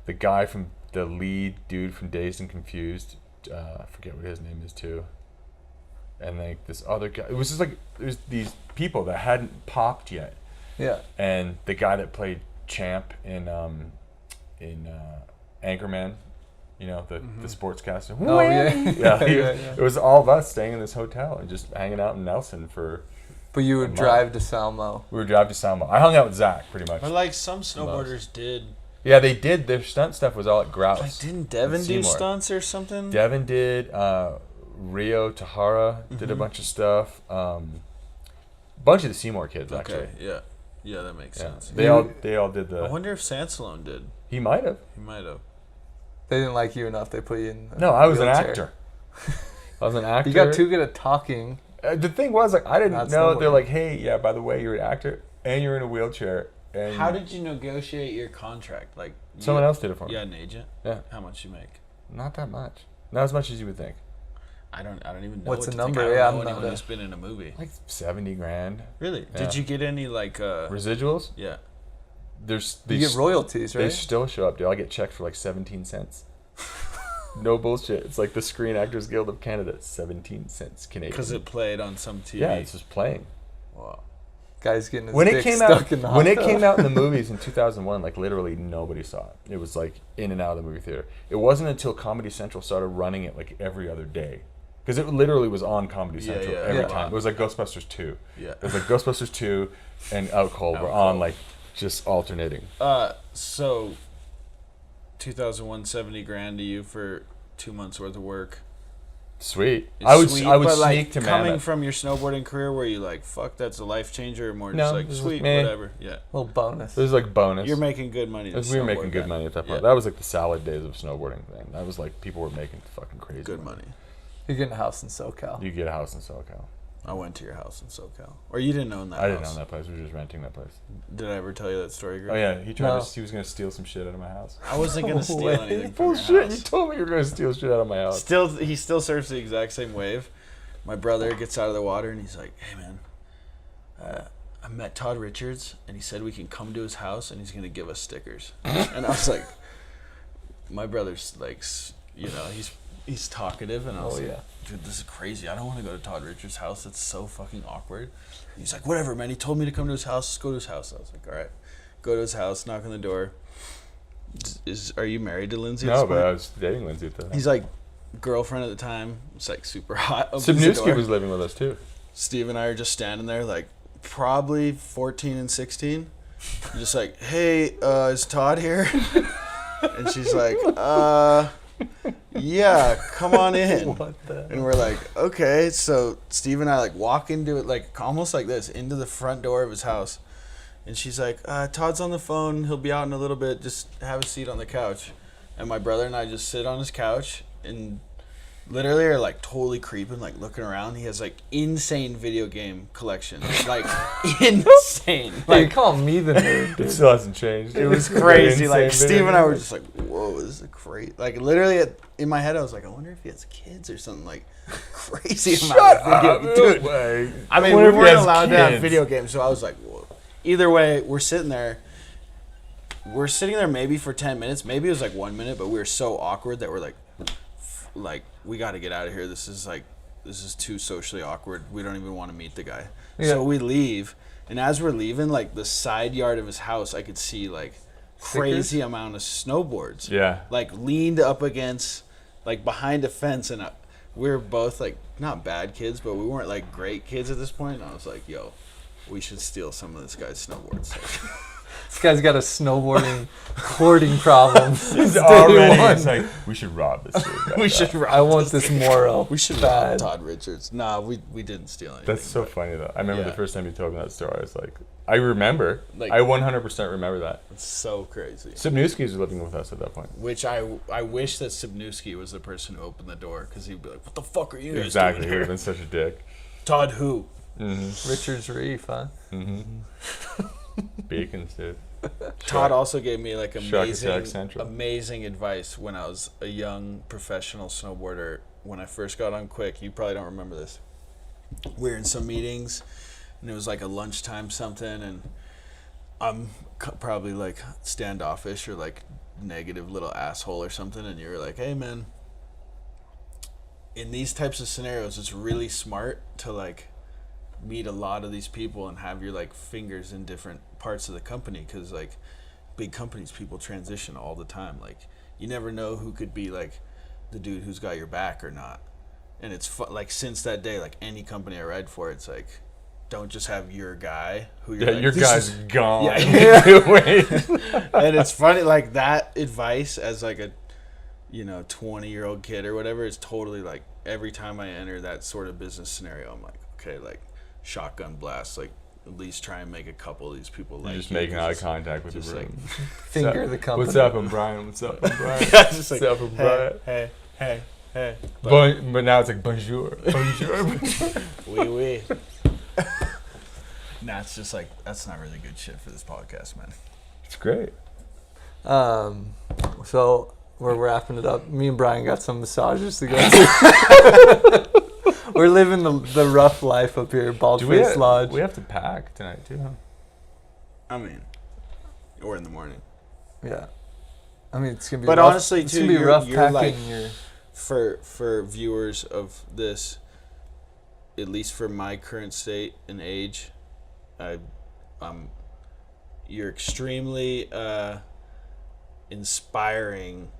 The guy from the lead dude from Dazed and Confused, I forget what his name is too. And like this other guy, it was just like there's these people that hadn't popped yet. Yeah. And the guy that played Champ in Anchorman, the sportscaster. Oh yeah. It was all of us staying in this hotel and just hanging out in Nelson for. But you would drive to Salmo. We would drive to Salmo. I hung out with Zach pretty much. But like some snowboarders did. Yeah, they did. Their stunt stuff was all at Grouse. Like, didn't Devin do stunts or something? Devin did. Rio Tahara did a bunch of stuff. Bunch of the Seymour kids, actually. Okay, yeah, that makes sense. They all did the. I wonder if Sansalone did. He might have. They didn't like you enough. They put you in. No, I was an actor. I was an actor. You got too good at talking. The thing was, like, I didn't know. They're like, hey, yeah, by the way, you're an actor and you're in a wheelchair. And how did you negotiate your contract? Like, someone else did it for me. You had an agent? Yeah. How much you make? Not that much. Not as much as you would think. I don't even know. What's the number? I don't know I'm anyone who's been in a movie. Like $70,000. Really? Yeah. Did you get any like residuals? Yeah. You get royalties, right? They still show up, dude. I get checked for like 17 cents. No bullshit. It's like the Screen Actors Guild of Canada. 17 cents Canadian. Because it played on some TV. Yeah, it's just playing. Wow. Guy's getting his dick stuck in the hot when it tub. came out in the movies in 2001, like literally nobody saw it. It was like in and out of the movie theater. It wasn't until Comedy Central started running it like every other day Because it literally was on Comedy Yeah, Central yeah. every Yeah. time. It was like Ghostbusters 2. Yeah. It was like Ghostbusters 2 and Out Cold were on like just alternating. So 2001, 70 grand to you for 2 months worth of work. Sweet. It's I would sweet, I would but, sneak like, to coming Mammoth. from your snowboarding career where you like, fuck, that's a life changer, or more No, just like, this is sweet, meh. whatever. Yeah. Little bonus. It was like bonus. You're making good money. to We were making snowboard good then. money at that point. Yeah. That was like the salad days of snowboarding thing. That was like people were making fucking crazy Good money. You're getting a house in SoCal. You get a house in SoCal. I went to your house in SoCal. Or you didn't own that I didn't house. own that place. We were just renting that place. Did I ever tell you that story, Griff? Oh yeah, he No. he was gonna steal some shit out of my house. I wasn't going to steal way. anything from Bullshit! your You house. told me you were gonna steal shit out of my house. He still surfs the exact same wave. My brother gets out of the water and he's like, "Hey man, I met Todd Richards and he said we can come to his house and he's gonna give us stickers." And I was like, my brother's like, you know, he's talkative, and I was Oh, like, yeah. dude, this is crazy. I don't want to go to Todd Richards' house. It's so fucking awkward. And he's like, whatever, man. He told me to come to his house. Let's go to his house. I was like, all right. Go to his house. Knock on the door. Are you married to Lindsay? at No, this but point? I was dating Lindsay at the time. He's like, girlfriend at the time. It's like super hot. Opens the Subnewski door. was living with us too. Steve and I are just standing there, like probably 14 and 16. Just like, hey, is Todd here? And she's like, yeah, come on in. What the? And we're like, okay. So Steve and I like walk into it, like almost like this, into the front door of his house. And she's like, Todd's on the phone. He'll be out in a little bit. Just have a seat on the couch. And my brother and I just sit on his couch and literally are like totally creeping, like looking around. He has like insane video game collection. Like insane. Hey, Like call me the nerd. It still hasn't changed. it was crazy. Like Insane Steve and I video were games. just like, whoa, this is crazy. Like literally in my head I was like, I wonder if he has kids or something, like crazy Shut amount of up, video. no Dude, way. I mean, wonder we if he weren't has allowed to have kids. video games, so I was like, whoa. Either way, we're sitting there. We're sitting there maybe for 10 minutes. Maybe it was like 1 minute, but we were so awkward that we're like, we got to get out of here. This is too socially awkward. We don't even want to meet the guy. Yeah. So we leave. And as we're leaving, like the side yard of his house, I could see like crazy amount of snowboards. Yeah. Like leaned up against, like behind a fence, and we were both like not bad kids, but we weren't like great kids at this point. And I was like, "Yo, we should steal some of this guy's snowboards." This guy's got a snowboarding hoarding problem. He's Day already. one. It's like we should rob this dude. we should. I want this Moro. We should bad. rob Todd Richards. Nah, we didn't steal anything. That's so funny though. I remember Yeah. the first time you told me that story. I was like, I remember. Like- I 100% remember that. It's so crazy. Subnewski was living with us at that point. Which I wish that Subnewski was the person who opened the door, because he'd be like, "What the fuck are you guys Exactly. doing He would here?" have been such a dick. Todd who? Mm-hmm. Richards Reef, huh? Beacons, dude. Todd also gave me like Shark Attack Central. amazing advice when I was a young professional snowboarder. When I first got on Quick, you probably don't remember this. We were in some meetings, and it was like a lunchtime something, and I'm probably like standoffish or like negative little asshole or something, and you were like, "Hey man, in these types of scenarios, it's really smart to like meet a lot of these people and have your like fingers in different parts of the company, because like big companies, people transition all the time. Like you never know who could be like the dude who's got your back or not." And it's like since that day, like any company I ride for, it's like, don't just have your guy who you're Yeah, like, your "This guy's is-" gone. Yeah. Wait. And it's funny, like that advice as like a 20-year-old kid or whatever is totally like every time I enter that sort of business scenario, I'm like, okay, like shotgun blast, like at least try and make a couple of these people like You're just you, making 'cause eye it's contact with just the like room. Finger the company. What's up, Brian? What's up, Brian? Yeah, it's just like, What's up, Brian? hey. But now it's like bonjour. Bonjour. Oui. Nah, it's just like, that's not really good shit for this podcast, man. It's great. So we're wrapping it up. Me and Brian got some massages to go to. We're living the rough life up here, Baldface Lodge. We have to pack tonight too, huh? I mean, or in the morning. Yeah. I mean, it's gonna be. But rough. honestly, it's too, gonna be you're- rough you're packing like- your. For viewers of this, at least for my current state and age, you're extremely inspiring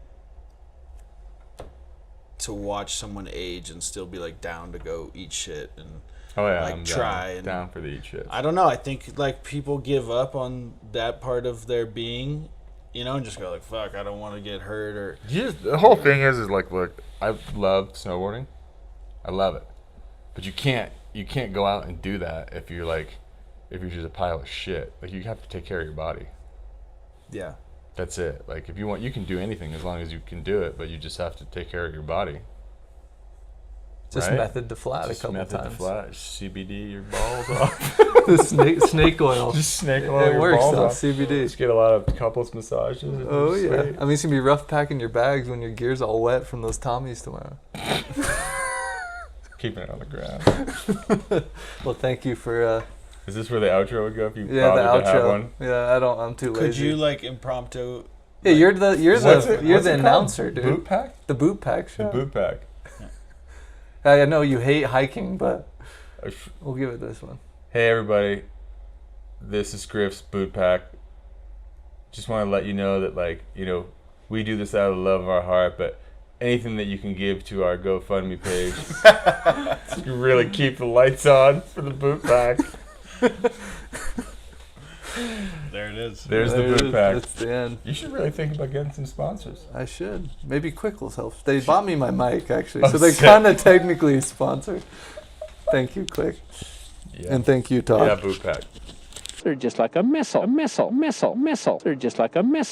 to watch someone age and still be like down to go eat shit and Oh yeah, like I'm try down, and down for the eat shit. I don't know. I think like people give up on that part of their being, you know, and just go like, "Fuck, I don't want to get hurt." Or The whole thing is like, look, I love snowboarding, I love it, but you can't go out and do that if you're just a pile of shit. Like you have to take care of your body. yeah, That's it. Like if you want, you can do anything as long as you can do it, but you just have to take care of your body. Just right? method to flat Just a couple method times. to flat, CBD your balls off. The snake oil. Just snake oil It your works balls though, off. CBD. Just get a lot of couples massages. Oh yeah. Sweet. I mean, it's gonna be rough packing your bags when your gear's all wet from those Tommies tomorrow. Keeping it on the ground. Well, thank you for. Is this where the outro would go if you Yeah, the bothered to have outro. one? Yeah, I'm too lazy. could you like impromptu? Yeah, you're the What's it called? announcer, dude. BootPack? The BootPack The Show. BootPack. I know you hate hiking, but Uh, we'll give it this one. Hey everybody, this is Griff's BootPack. Just want to let you know that, like, you know, we do this out of the love of our heart, but anything that you can give to our GoFundMe page to really keep the lights on for the BootPack. There it is. There's the There it is. BootPack. That's the end. You should really think about getting some sponsors. I should. Maybe Quickles helps. They bought me my mic, actually, Oh, so they're sick. kind of technically sponsored. Thank you, Quick. Yeah. And thank you, Todd. Yeah, BootPack. They're just like a missile. They're just like a missile.